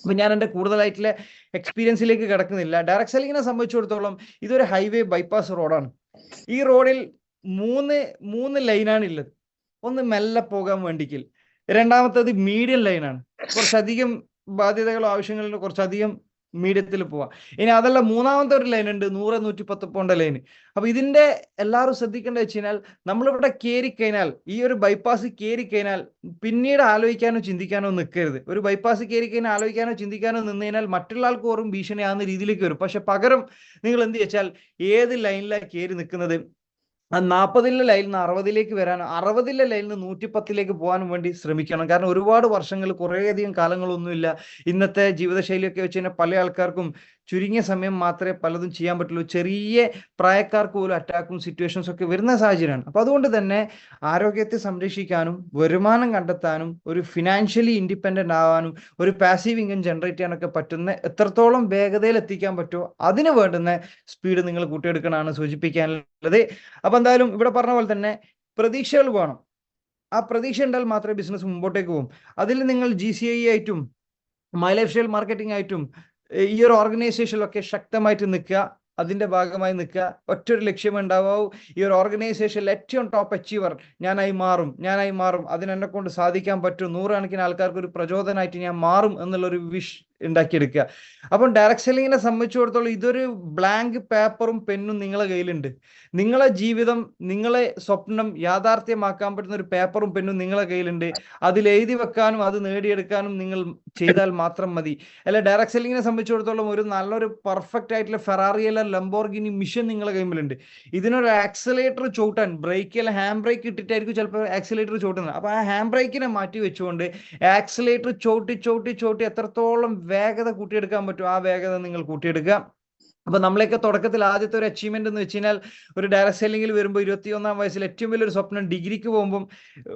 Speaker 1: അപ്പൊ ഞാൻ എൻ്റെ കൂടുതലായിട്ടുള്ള എക്സ്പീരിയൻസിലേക്ക് കിടക്കുന്നില്ല. ഡയറക്ട് സെല്ലിങ്ങിനെ സംബന്ധിച്ചിടത്തോളം ഇതൊരു ഹൈവേ ബൈപ്പാസ് റോഡാണ്. ഈ റോഡിൽ മൂന്ന് ലൈനാണ് ഉള്ളത്. ഒന്ന് മെല്ലെ പോകാൻ വേണ്ടിക്കൽ, രണ്ടാമത്തേത് മീഡിയം ലൈനാണ്, കുറച്ചധികം ബാധ്യതകളോ ആവശ്യങ്ങളിലോ കുറച്ചധികം മീഡിയത്തിൽ പോവാം. ഇനി അതല്ല, 3-മത്തെ ഒരു ലൈൻ ഉണ്ട്, 100-110 പോണ്ട ലൈന്. അപ്പൊ ഇതിന്റെ എല്ലാവരും ശ്രദ്ധിക്കേണ്ടത് വെച്ച് കഴിഞ്ഞാൽ, നമ്മളിവിടെ കയറി കഴിഞ്ഞാൽ, ഈ ഒരു ബൈപ്പാസ് കയറി കഴിഞ്ഞാൽ പിന്നീട് ആലോചിക്കാനോ ചിന്തിക്കാനോ നിൽക്കരുത്. ഒരു ബൈപ്പാസ് കയറി കഴിഞ്ഞാൽ ആലോചിക്കാനോ ചിന്തിക്കാനോ നിന്ന് കഴിഞ്ഞാൽ മറ്റുള്ള ആൾക്ക് ഓറും ഭീഷണിയാകുന്ന രീതിയിലേക്ക് വരും. പക്ഷെ പകരം നിങ്ങൾ എന്ത് വെച്ചാൽ, ഏത് ലൈനിലാണ് കയറി നിൽക്കുന്നത്, ആ 40-ലെ ലൈനിൽ നിന്ന് 60-ലേക്ക് വരാനും 60-ലെ ലൈനിൽ നിന്ന് 110-ലേക്ക് പോകാനും വേണ്ടി ശ്രമിക്കണം. കാരണം ഒരുപാട് വർഷങ്ങൾ, കുറേയധികം കാലങ്ങളൊന്നുമില്ല. ഇന്നത്തെ ജീവിതശൈലിയൊക്കെ വെച്ച് കഴിഞ്ഞാൽ പല ആൾക്കാർക്കും ചുരുങ്ങിയ സമയം മാത്രമേ പലതും ചെയ്യാൻ പറ്റുള്ളൂ. ചെറിയ പ്രായക്കാർക്ക് പോലും അറ്റാക്കും സിറ്റുവേഷൻസ് ഒക്കെ വരുന്ന സാഹചര്യമാണ്. അപ്പൊ അതുകൊണ്ട് തന്നെ ആരോഗ്യത്തെ സംരക്ഷിക്കാനും വരുമാനം കണ്ടെത്താനും ഒരു ഫിനാൻഷ്യലി ഇൻഡിപെൻഡന്റ് ആവാനും ഒരു പാസീവ് ഇൻകം ജനറേറ്റ് ചെയ്യാനൊക്കെ പറ്റുന്ന എത്രത്തോളം വേഗതയിൽ എത്തിക്കാൻ പറ്റുമോ അതിന് വേണ്ടുന്ന സ്പീഡ് നിങ്ങൾ കൂട്ടിയെടുക്കണമെന്ന് സൂചിപ്പിക്കാനുള്ളത്. അപ്പൊ എന്തായാലും ഇവിടെ പറഞ്ഞ പോലെ തന്നെ പ്രതീക്ഷകൾ വേണം. ആ പ്രതീക്ഷ ഉണ്ടാൽ മാത്രമേ ബിസിനസ് മുമ്പോട്ടേക്ക് പോകും. അതിൽ നിങ്ങൾ GCI ആയിട്ടും മൈ ലൈഫ് സ്റ്റൈൽ മാർക്കറ്റിംഗ് ആയിട്ടും ഈ ഒരു ഓർഗനൈസേഷനിലൊക്കെ ശക്തമായിട്ട് നിൽക്കുക, അതിന്റെ ഭാഗമായി നിൽക്കുക. ഒറ്റൊരു ലക്ഷ്യം ഉണ്ടാവാവൂ, ഈ ഒരു ഓർഗനൈസേഷനിൽ ഏറ്റവും ടോപ്പ് അച്ചീവർ ഞാനായി മാറും, അതിനെന്നെ കൊണ്ട് സാധിക്കാൻ പറ്റും, 100 കണക്കിന് ആൾക്കാർക്ക് ഒരു പ്രചോദനമായിട്ട് ഞാൻ മാറും എന്നുള്ളൊരു വിഷ് ഉണ്ടാക്കിയെടുക്കുക. അപ്പം ഡയറക്ട് സെല്ലിങ്ങിനെ സംബന്ധിച്ചിടത്തോളം ഇതൊരു ബ്ലാങ്ക് പേപ്പറും പെന്നും നിങ്ങളെ കയ്യിലുണ്ട്. നിങ്ങളെ ജീവിതം, നിങ്ങളെ സ്വപ്നം യാഥാർത്ഥ്യമാക്കാൻ പറ്റുന്ന ഒരു പേപ്പറും പെന്നും നിങ്ങളെ കയ്യിലുണ്ട്. അതിൽ എഴുതി വെക്കാനും അത് നേടിയെടുക്കാനും നിങ്ങൾ ചെയ്താൽ മാത്രം മതി. അല്ല, ഡയറക്ട് സെല്ലിങ്ങിനെ സംബന്ധിച്ചിടത്തോളം ഒരു നല്ലൊരു പെർഫെക്റ്റ് ആയിട്ടുള്ള ഫെറാറിയല്ല ലംബോർഗിനി മിഷൻ നിങ്ങളെ കയ്യിലുണ്ട്. ഇതിനൊരു ആക്സിലേറ്റർ ചവിട്ടാൻ, ബ്രേക്കിൽ ഹാൻഡ് ബ്രേക്ക് ഇട്ടിട്ടായിരിക്കും ചിലപ്പോൾ ആക്സിലേറ്റർ ചവിട്ടുന്നത്. അപ്പൊ ആ ഹാൻഡ് ബ്രേക്കിനെ മാറ്റി വെച്ചുകൊണ്ട് ആക്സിലേറ്റർ ചവിട്ടി എത്രത്തോളം വേഗത കൂട്ടിയെടുക്കാൻ പറ്റും ആ വേഗത നിങ്ങൾ കൂട്ടിയെടുക്കുക. അപ്പൊ നമ്മളെയൊക്കെ തുടക്കത്തിൽ ആദ്യത്തെ ഒരു അച്ചീവ്മെന്റ് എന്ന് വെച്ച് കഴിഞ്ഞാൽ, ഒരു ഡയറക്ട് സെല്ലിങ്ങിൽ വരുമ്പോൾ 21-ാം വയസ്സിൽ ഏറ്റവും വലിയൊരു സ്വപ്നം ഡിഗ്രിക്ക് പോകുമ്പോൾ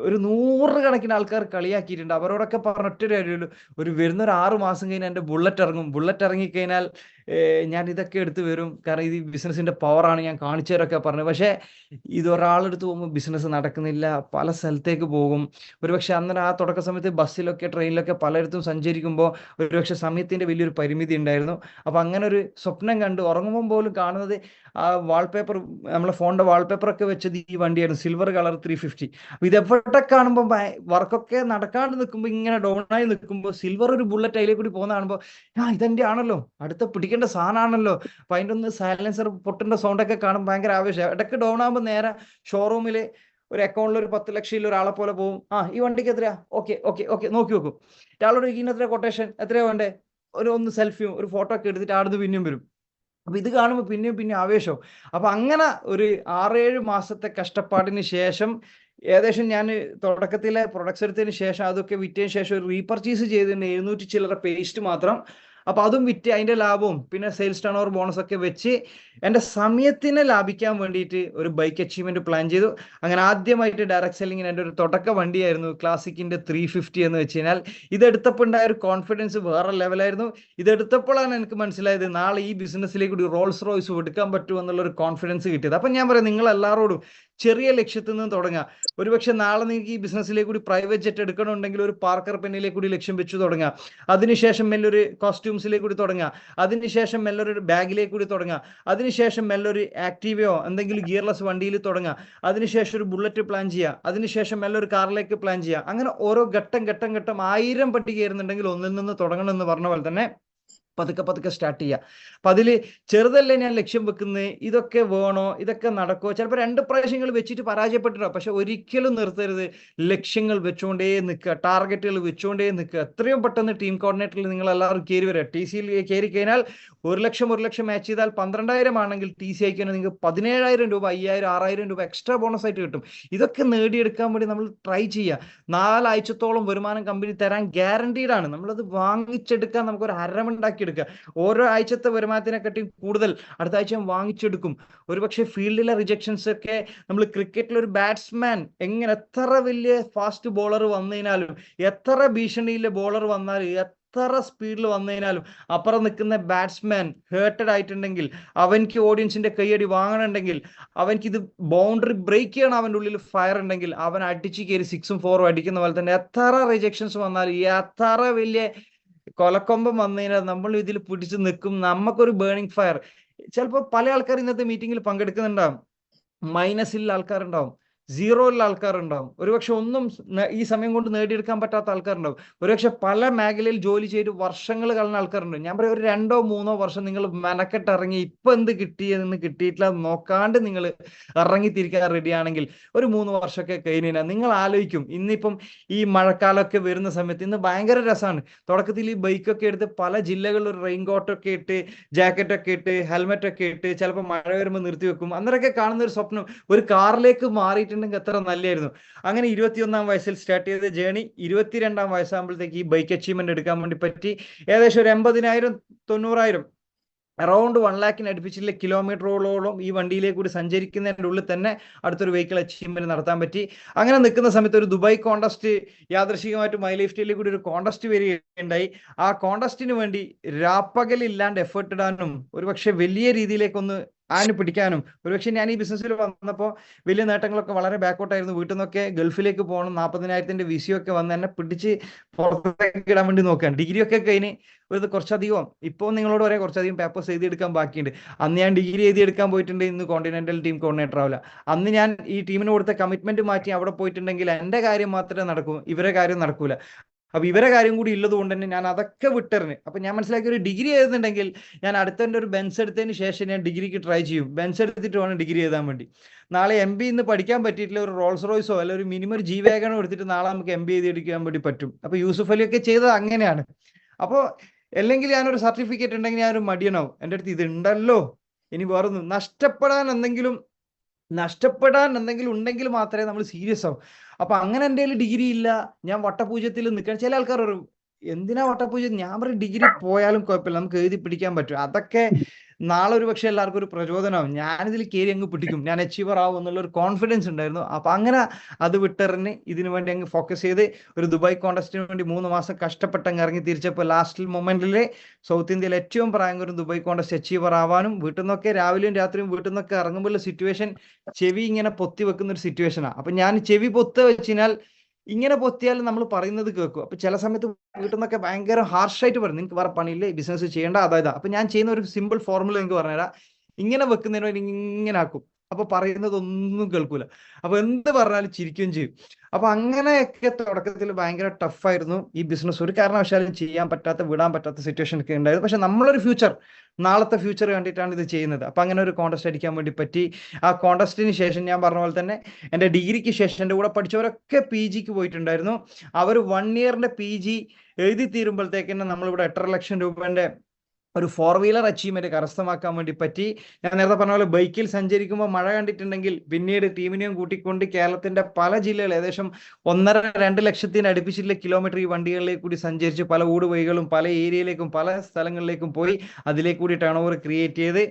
Speaker 1: ഒരു 100 കണക്കിന് ആൾക്കാർ കളിയാക്കിയിട്ടുണ്ട്. അവരോടൊക്കെ പറഞ്ഞൊറ്റൊരു കാര്യമുള്ളൂ, വരുന്ന ഒരു 6 മാസം കഴിഞ്ഞാൽ എൻ്റെ ബുള്ളറ്റ് ഇറങ്ങിക്കഴിഞ്ഞാൽ ഞാൻ ഇതൊക്കെ എടുത്ത് വരും, കാരണം ഇത് ബിസിനസിന്റെ പവറാണ്, ഞാൻ കാണിച്ചു തരൊക്കെ പറഞ്ഞു. പക്ഷെ ഇതൊരാളെടുത്ത് പോകുമ്പോൾ ബിസിനസ് നടക്കുന്നില്ല, പല സ്ഥലത്തേക്ക് പോകും. ഒരുപക്ഷെ അന്നേരം ആ തുടക്ക സമയത്ത് ബസ്സിലൊക്കെ ട്രെയിനിലൊക്കെ പലയിടത്തും സഞ്ചരിക്കുമ്പോൾ ഒരുപക്ഷെ സമയത്തിന്റെ വലിയൊരു പരിമിതി ഉണ്ടായിരുന്നു. അപ്പൊ അങ്ങനെ ഒരു സ്വപ്നം കണ്ട് ഉറങ്ങുമ്പോൾ പോലും കാണുന്നത് ആ വാൾപേപ്പർ, നമ്മളെ ഫോണിന്റെ വാൾപേപ്പറൊക്കെ വെച്ചത് ഈ വണ്ടിയായിരുന്നു, സിൽവർ കളർ 350. അപ്പൊ ഇതെവിടെ കാണുമ്പോൾ വർക്കൊക്കെ നടക്കാണ്ട് നിൽക്കുമ്പോൾ, ഇങ്ങനെ ഡൗണായി നിൽക്കുമ്പോൾ സിൽവർ ഒരു ബുള്ളറ്റ് അതിലേക്ക് കൂടി പോകുന്ന കാണുമ്പോൾ ഇതെന്റെ ആണല്ലോ, അടുത്ത പിടിക്കേണ്ട സാധനമാണല്ലോ. അപ്പൊ അതിൻ്റെ ഒന്ന് സൈലൻസർ പൊട്ടിന്റെ സൗണ്ടൊക്കെ കാണുമ്പോൾ ഭയങ്കര ആവേശം. ഇടയ്ക്ക് ഡൗൺ ആകുമ്പോൾ നേരെ ഷോറൂമിൽ ഒരു അക്കൗണ്ടിൽ ഒരു 10 ലക്ഷം ഒരാളെ പോലെ പോകും. ഈ വണ്ടിക്ക് എത്രയാ, ഓക്കെ നോക്കി വെക്കും. ഒരാളോട് ഇതിന് എത്ര കൊട്ടേഷൻ, എത്രയാ വേണ്ടേ, ഒന്ന് സെൽഫിയും ഒരു ഫോട്ടോ ഒക്കെ എടുത്തിട്ട് ആടുന്ന് പിന്നെയും വരും. അപ്പൊ ഇത് കാണുമ്പോൾ പിന്നെ ആവേശം. അപ്പൊ അങ്ങനെ ഒരു 6-7 മാസത്തെ കഷ്ടപ്പാടിന് ശേഷം ഏകദേശം ഞാൻ തുടക്കത്തിലെ പ്രൊഡക്ട്സ് എടുത്തതിന് ശേഷം അതൊക്കെ വിറ്റതിന് ശേഷം ഒരു റീപർച്ചേസ് ചെയ്തതിന് 700 ചില്ലറ പേസ്റ്റ് മാത്രം. അപ്പൊ അതും വിറ്റ് അതിന്റെ ലാഭവും പിന്നെ സെയിൽസ് ടേൺ ഓവർ ബോണസ് ഒക്കെ വെച്ച് എന്റെ സമയത്തിനെ ലാഭിക്കാൻ വേണ്ടിയിട്ട് ഒരു ബൈക്ക് അച്ചീവ്മെന്റ് പ്ലാൻ ചെയ്തു. അങ്ങനെ ആദ്യമായിട്ട് ഡയറക്ട് സെല്ലിങ്ങിന് എൻ്റെ ഒരു തുടക്ക വണ്ടിയായിരുന്നു ക്ലാസിക്കിന്റെ 350 എന്ന് വെച്ച് കഴിഞ്ഞാൽ. ഇതെടുത്തപ്പോൾ ഉണ്ടായ ഒരു കോൺഫിഡൻസ് വേറെ ലെവലായിരുന്നു. ഇതെടുത്തപ്പോഴാണ് എനിക്ക് മനസ്സിലായത് നാളെ ഈ ബിസിനസ്സിലേക്ക് ഒരു റോൾസ് റോയ്സ് എടുക്കാൻ പറ്റും എന്നുള്ള ഒരു കോൺഫിഡൻസ് കിട്ടിയത്. അപ്പൊ ഞാൻ പറയാം, നിങ്ങൾ എല്ലാവരോടും ചെറിയ ലക്ഷ്യത്തിൽ നിന്ന് തുടങ്ങുക. ഒരുപക്ഷെ നാളെ നിങ്ങൾക്ക് ഈ ബിസിനസ്സിലേക്ക് കൂടി പ്രൈവറ്റ് ജെറ്റ് എടുക്കണമെന്നുണ്ടെങ്കിൽ ഒരു പാർക്കർ പെന്നിലേക്ക് കൂടി ലക്ഷ്യം വെച്ച് തുടങ്ങുക. അതിനുശേഷം മെല്ലെ ഒരു കോസ്റ്റ്യൂംസിലേക്ക് കൂടി തുടങ്ങുക. അതിനുശേഷം മെല്ലെ ഒരു ബാഗിലേക്ക് കൂടി തുടങ്ങുക. അതിനുശേഷം മെല്ലെ ഒരു ആക്റ്റീവയോ എന്തെങ്കിലും ഗിയർലെസ് വണ്ടിയിൽ തുടങ്ങുക. അതിനുശേഷം ഒരു ബുള്ളറ്റ് പ്ലാൻ ചെയ്യുക. അതിനുശേഷം മെല്ലെ ഒരു കാറിലേക്ക് പ്ലാൻ ചെയ്യുക. അങ്ങനെ ഓരോ ഘട്ടം 1000 പട്ടി കയറുന്നുണ്ടെങ്കിൽ ഒന്നിൽ നിന്ന് തുടങ്ങണം എന്ന് പറഞ്ഞ പോലെ തന്നെ പതുക്കെ സ്റ്റാർട്ട് ചെയ്യുക. അപ്പൊ അതില് ചെറുതല്ലേ ഞാൻ ലക്ഷ്യം വെക്കുന്നത്, ഇതൊക്കെ വേണോ, ഇതൊക്കെ നടക്കുമോ, ചിലപ്പോൾ 2 പ്രാവശ്യങ്ങൾ വെച്ചിട്ട് പരാജയപ്പെട്ടിട്ടോ, പക്ഷെ ഒരിക്കലും നിർത്തരുത്. ലക്ഷ്യങ്ങൾ വെച്ചുകൊണ്ടേ നിൽക്കുക, ടാർഗറ്റുകൾ വെച്ചുകൊണ്ടേ നിൽക്കുക. എത്രയും പെട്ടെന്ന് ടീം കോർഡിനേറ്ററിൽ നിങ്ങൾ എല്ലാവരും കയറി വരിക. ടി സിയിൽ കയറി കഴിഞ്ഞാൽ 1 ലക്ഷം മാച്ച് ചെയ്താൽ 12,000 ആണെങ്കിൽ ടി സി അയക്കാൻ നിങ്ങൾക്ക് 17,000 രൂപ, 5,000, 6,000 രൂപ എക്സ്ട്രാ ബോണസ് ആയിട്ട് കിട്ടും. ഇതൊക്കെ നേടിയെടുക്കാൻ വേണ്ടി നമ്മൾ ട്രൈ ചെയ്യുക. 4 ആഴ്ചത്തോളം വരുമാനം കമ്പനി തരാൻ ഗ്യാരണ്ടീഡ് ആണ്. നമ്മളത് വാങ്ങിച്ചെടുക്കാൻ നമുക്കൊരു ഹരമുണ്ടാക്കി എടുക്കുക. ഓരോ ആഴ്ചത്തെ വരുമാനത്തിനെക്കാട്ടിയും കൂടുതൽ അടുത്ത ആഴ്ച വാങ്ങിച്ചെടുക്കും. ഒരുപക്ഷെ ഫീൽഡിലെ റിജക്ഷൻസ് ഒക്കെ നമ്മൾ ക്രിക്കറ്റിൽ ഒരു ബാറ്റ്സ്മാൻ എങ്ങനെ എത്ര വലിയ ഫാസ്റ്റ് ബോളർ വന്നതിനാലും എത്ര ഭീഷണിയിലെ ബോളർ വന്നാലും എത്ര സ്പീഡിൽ വന്നതിനാലും അപ്പുറം നിൽക്കുന്ന ബാറ്റ്സ്മാൻ ഹേർട്ടഡ് ആയിട്ടുണ്ടെങ്കിൽ അവൻക്ക് ഓഡിയൻസിന്റെ കൈയടി വാങ്ങണമെങ്കിൽ അവൻക്ക് ഇത് ബൗണ്ടറി ബ്രേക്ക് ചെയ്യണം, അവൻ്റെ ഉള്ളിൽ ഫയർ ഉണ്ടെങ്കിൽ അവൻ അടിച്ചു കയറി 6ഉം 4ഉം അടിക്കുന്ന പോലെ തന്നെ എത്ര റിജക്ഷൻസ് വന്നാലും എത്ര വലിയ കൊലക്കൊമ്പം വന്നതിനാൽ നമ്മൾ ഇതിൽ പിടിച്ചു നിൽക്കും. നമുക്കൊരു ബേണിംഗ് ഫയർ. ചിലപ്പോൾ പല ആൾക്കാർ ഇന്നത്തെ മീറ്റിംഗിൽ പങ്കെടുക്കുന്നുണ്ടാവും, മൈനസിലുള്ള ആൾക്കാരുണ്ടാവും, സീറോയിലുള്ള ആൾക്കാരുണ്ടാവും, ഒരുപക്ഷെ ഒന്നും ഈ സമയം കൊണ്ട് നേടിയെടുക്കാൻ പറ്റാത്ത ആൾക്കാരുണ്ടാവും, ഒരുപക്ഷെ പല മേഖലയിൽ ജോലി ചെയ്ത് വർഷങ്ങൾ കളഞ്ഞ ആൾക്കാരുണ്ടാവും. ഞാൻ പറയും, ഒരു 2-3 വർഷം നിങ്ങൾ മെനക്കെട്ട് ഇറങ്ങി ഇപ്പൊ എന്ത് കിട്ടിയെന്ന് കിട്ടിയിട്ടില്ല നോക്കാണ്ട് നിങ്ങൾ ഇറങ്ങിത്തിരിക്കാൻ റെഡിയാണെങ്കിൽ ഒരു 3 വർഷമൊക്കെ കഴിഞ്ഞാൽ നിങ്ങൾ ആലോചിക്കും. ഇന്നിപ്പം ഈ മഴക്കാലമൊക്കെ വരുന്ന സമയത്ത് ഇന്ന് ഭയങ്കര രസമാണ്. തുടക്കത്തിൽ ഈ ബൈക്കൊക്കെ എടുത്ത് പല ജില്ലകളിൽ ഒരു റെയിൻകോട്ടൊക്കെ ഇട്ട് ജാക്കറ്റൊക്കെ ഇട്ട് ഹെൽമെറ്റൊക്കെ ഇട്ട് ചിലപ്പോൾ മഴ വരുമ്പോൾ നിർത്തി വെക്കും. അന്നേരമൊക്കെ കാണുന്ന ഒരു സ്വപ്നം ഒരു കാറിലേക്ക് മാറിയിട്ടുണ്ടെങ്കിൽ എത്ര നല്ലതായിരുന്നു. അങ്ങനെ 21-ാം വയസ്സിൽ സ്റ്റാർട്ട് ചെയ്ത ജേണി 22-ാം വയസ്സാകുമ്പോഴത്തേക്ക് ഈ ബൈക്ക് അച്ചീവ്മെന്റ് എടുക്കാൻ വേണ്ടി പറ്റി. ഏകദേശം ഒരു 80,000-90,000 അറൗണ്ട് 1 ലാഖിന് അടുപ്പിച്ചിട്ടുള്ള കിലോമീറ്ററോളം ഈ വണ്ടിയിലേക്ക് കൂടി സഞ്ചരിക്കുന്നതിൻ്റെ ഉള്ളിൽ തന്നെ അടുത്തൊരു വെഹിക്കിൾ അച്ചീവ്മെന്റ് നടത്താൻ പറ്റി. അങ്ങനെ നിൽക്കുന്ന സമയത്ത് ഒരു ദുബായ് കോണ്ടസ്റ്റ് യാദൃശികമായിട്ട് മൈ ലൈഫ് സ്റ്റൈലിൽ കൂടി ഒരു കോണ്ടസ്റ്റ് വരികയുണ്ടായി. ആ കോണ്ടസ്റ്റിന് വേണ്ടി രാപ്പകലില്ലാണ്ട് എഫേർട്ട് ഇടാനും ഒരുപക്ഷെ വലിയ രീതിയിലേക്കൊന്ന് ആന് പിടിക്കാനും, ഒരുപക്ഷെ ഞാൻ ഈ ബിസിനസ്സിൽ വന്നപ്പോൾ വലിയ നേട്ടങ്ങളൊക്കെ വളരെ ബാക്കോട്ടായിരുന്നു. വീട്ടിൽ നിന്നൊക്കെ ഗൾഫിലേക്ക് പോകണം, 40,000-ന്റെ വിസയൊക്കെ വന്ന് എന്നെ പിടിച്ച് പുറത്തേക്ക് ഇടാൻ വേണ്ടി നോക്കുകയാണ്. ഡിഗ്രി ഒക്കെ കഴിഞ്ഞ് ഒരു കുറച്ചധികം ഇപ്പോൾ നിങ്ങളോട് പറയാം കുറച്ചധികം പേപ്പേഴ്സ് എഴുതിയെടുക്കാൻ ബാക്കിയുണ്ട്. അന്ന് ഞാൻ ഡിഗ്രി എഴുതിയെടുക്കാൻ പോയിട്ടുണ്ട്, ഇന്ന് കോണ്ടിനെന്റൽ ടീം കോർഡിനേറ്റർ ആവില്ല. അന്ന് ഞാൻ ഈ ടീമിന് കൊടുത്ത കമ്മിറ്റ്മെന്റ് മാറ്റി അവിടെ പോയിട്ടുണ്ടെങ്കിൽ എൻ്റെ കാര്യം മാത്രമേ നടക്കൂ, ഇവരെ കാര്യം നടക്കൂല. അപ്പൊ ഇവരെ കാര്യം കൂടി ഉള്ളത് കൊണ്ട് തന്നെ ഞാൻ അതൊക്കെ വിട്ടറിന്. അപ്പൊ ഞാൻ മനസ്സിലാക്കി ഒരു ഡിഗ്രി എഴുതുന്നുണ്ടെങ്കിൽ ഞാൻ അടുത്തതിൻ്റെ ഒരു ബെൻസ് എടുത്തതിന് ശേഷം ഞാൻ ഡിഗ്രിക്ക് ട്രൈ ചെയ്യും. ബെൻസ് എടുത്തിട്ട് വേണം ഡിഗ്രി എഴുതാൻ വേണ്ടി. നാളെ MBA ഇന്ന് പഠിക്കാൻ പറ്റിയിട്ടില്ല, ഒരു റോൾസ് റോയ്സോ അല്ല ഒരു മിനിമം ഒരു G-Wagon എടുത്തിട്ട് നാളെ നമുക്ക് MBA എഴുതിയെടുക്കാൻ വേണ്ടി പറ്റും. അപ്പൊ യൂസുഫ് അലിയൊക്കെ ചെയ്തത് അങ്ങനെയാണ്. അപ്പോൾ അല്ലെങ്കിൽ ഞാനൊരു സർട്ടിഫിക്കറ്റ് ഉണ്ടെങ്കിൽ ഞാനൊരു മടിയനാവും. എൻ്റെ അടുത്ത് ഇത് ഉണ്ടല്ലോ, ഇനി വേറൊന്നും നഷ്ടപ്പെടാൻ എന്തെങ്കിലും ഉണ്ടെങ്കിൽ മാത്രമേ നമ്മൾ സീരിയസ് ആവും. അപ്പൊ അങ്ങനെ എൻ്റെ കയ്യിൽ ഡിഗ്രി ഇല്ല, ഞാൻ വട്ടപൂജ്യത്തിൽ നിൽക്കാൻ. ചില ആൾക്കാർ പറയും എന്തിനാ വട്ടപൂജ്യം? ഞാൻ പറയും ഡിഗ്രി പോയാലും കുഴപ്പമില്ല, നമുക്ക് എഴുതി പിടിക്കാൻ പറ്റും. അതൊക്കെ നാളെ ഒരു പക്ഷെ എല്ലാവർക്കും ഒരു പ്രചോദനമാവും. ഞാനിതിൽ കയറി അങ്ങ് പിടിക്കും, ഞാൻ അച്ചീവർ ആവും എന്നുള്ള ഒരു കോൺഫിഡൻസ് ഉണ്ടായിരുന്നു. അപ്പൊ അങ്ങനെ അത് വിട്ടെറിഞ്ഞ് ഇതിനു വേണ്ടി അങ്ങ് ഫോക്കസ് ചെയ്ത് ഒരു ദുബായ് കോണ്ടസ്റ്റിന് വേണ്ടി 3 മാസം കഷ്ടപ്പെട്ട് അങ്ങ് ഇറങ്ങി തിരിച്ചപ്പോൾ ലാസ്റ്റ് മൊമെന്റില് സൗത്ത് ഇന്ത്യയിൽ ഏറ്റവും പ്രായം ഒരു ദുബായ് കോണ്ടസ്റ്റ് അച്ചീവർ ആവാനും വീട്ടിൽ നിന്നൊക്കെ രാവിലെയും രാത്രിയും വീട്ടിൽ നിന്നൊക്കെ ഇറങ്ങുമ്പോൾ സിറ്റുവേഷൻ ചെവി ഇങ്ങനെ പൊത്തി വെക്കുന്ന ഒരു സിറ്റുവേഷനാണ്. അപ്പൊ ഞാൻ ചെവി പൊത്ത വെച്ചാൽ ഇങ്ങനെ പൊത്തിയാൽ നമ്മൾ പറയുന്നത് കേൾക്കും. അപ്പൊ ചില സമയത്ത് വീട്ടിൽ നിന്നൊക്കെ ഭയങ്കര ഹാർഷായിട്ട് പറയും, നിങ്ങൾക്ക് വേറെ പണിയില്ലേ, ബിസിനസ് ചെയ്യേണ്ട, അതായത്. അപ്പൊ ഞാൻ ചെയ്യുന്ന ഒരു സിമ്പിൾ ഫോർമുല നിങ്ങൾക്ക് പറഞ്ഞുതരാം. ഇങ്ങനെ വെക്കുന്നതിന് വേണ്ടി ഇങ്ങനെ ആക്കും, അപ്പൊ പറയുന്നത് ഒന്നും കേൾക്കൂല, അപ്പൊ എന്ത് പറഞ്ഞാലും ചിരിക്കുകയും ചെയ്യും. അപ്പൊ അങ്ങനെയൊക്കെ തുടക്കത്തിൽ ഭയങ്കര ടഫായിരുന്നു ഈ ബിസിനസ്. ഒരു കാരണവശാലും ചെയ്യാൻ പറ്റാത്ത, വിടാൻ പറ്റാത്ത സിറ്റുവേഷൻ ഒക്കെ ഉണ്ടായിരുന്നു. പക്ഷെ നമ്മളൊരു ഫ്യൂച്ചർ, നാളത്തെ ഫ്യൂച്ചർ കണ്ടിട്ടാണ് ഇത് ചെയ്യുന്നത്. അപ്പൊ അങ്ങനെ ഒരു കോണ്ടസ്റ്റ് അടിക്കാൻ വേണ്ടി പറ്റി. ആ കോണ്ടസ്റ്റിന് ശേഷം ഞാൻ പറഞ്ഞ പോലെ തന്നെ എൻ്റെ ഡിഗ്രിക്ക് ശേഷം എൻ്റെ കൂടെ പഠിച്ചവരൊക്കെ PGക്ക് പോയിട്ടുണ്ടായിരുന്നു. അവർ 1 ഇയറിന്റെ PG എഴുതി തീരുമ്പോഴത്തേക്ക് തന്നെ നമ്മളിവിടെ 8.5 ലക്ഷം രൂപേന്റെ ഒരു 4-വീലർ അച്ചീവ്മെന്റ് കരസ്ഥമാക്കാൻ വേണ്ടി പറ്റി. ഞാൻ നേരത്തെ പറഞ്ഞ പോലെ ബൈക്കിൽ സഞ്ചരിക്കുമ്പോൾ മഴ കണ്ടിട്ടുണ്ടെങ്കിൽ പിന്നീട് ടീമിനെയും കൂട്ടിക്കൊണ്ട് കേരളത്തിന്റെ പല ജില്ലകൾ ഏകദേശം 1.5-2 ലക്ഷത്തിന് അടുപ്പിച്ചിട്ടുള്ള കിലോമീറ്റർ ഈ വണ്ടികളിലേക്ക് കൂടി സഞ്ചരിച്ച് പല ഊടുവഴികളും പല ഏരിയയിലേക്കും പല സ്ഥലങ്ങളിലേക്കും പോയി അതിലേക്ക് കൂടി ടേൺ ഓവർ ക്രിയേറ്റ് ചെയ്ത്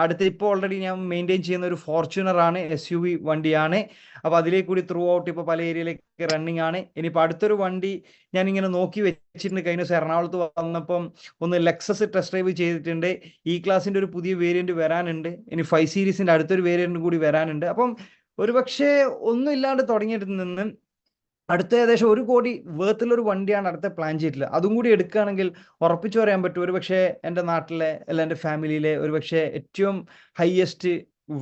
Speaker 1: അടുത്ത് ഇപ്പോൾ ഓൾറെഡി ഞാൻ മെയിൻറ്റെയിൻ ചെയ്യുന്ന ഒരു ഫോർച്യൂണർ ആണ്, SUV വണ്ടിയാണ്. അപ്പോൾ അതിലേക്ക് കൂടി ത്രൂ ഔട്ട് ഇപ്പോൾ പല ഏരിയയിലേക്ക് റണ്ണിങ് ആണ്. ഇനിയിപ്പോൾ അടുത്തൊരു വണ്ടി ഞാൻ ഇങ്ങനെ നോക്കി വെച്ചിട്ടുണ്ട്. കഴിഞ്ഞ ദിവസം എറണാകുളത്ത് വന്നപ്പം ഒന്ന് ലെക്സസ് ടെസ്റ്റ് ഡ്രൈവ് ചെയ്തിട്ടുണ്ട്. ക്ലാസിന്റെ ഒരു പുതിയ വേരിയന്റ് വരാനുണ്ട്. ഇനി 5 സീരീസിന്റെ അടുത്തൊരു വേരിയന്റ് കൂടി വരാനുണ്ട്. അപ്പം ഒരുപക്ഷെ ഒന്നും ഇല്ലാണ്ട് തുടങ്ങിയിട്ട് നിന്ന് അടുത്ത ഏകദേശം 1 കോടി വേർത്തിലൊരു വണ്ടിയാണ് അടുത്ത പ്ലാൻ ചെയ്തിട്ടുള്ളത്. അതും കൂടി എടുക്കുകയാണെങ്കിൽ ഉറപ്പിച്ചു പറയാൻ പറ്റും ഒരുപക്ഷെ എൻ്റെ നാട്ടിലെ അല്ല എൻ്റെ ഫാമിലിയിലെ ഒരുപക്ഷെ ഏറ്റവും ഹയസ്റ്റ്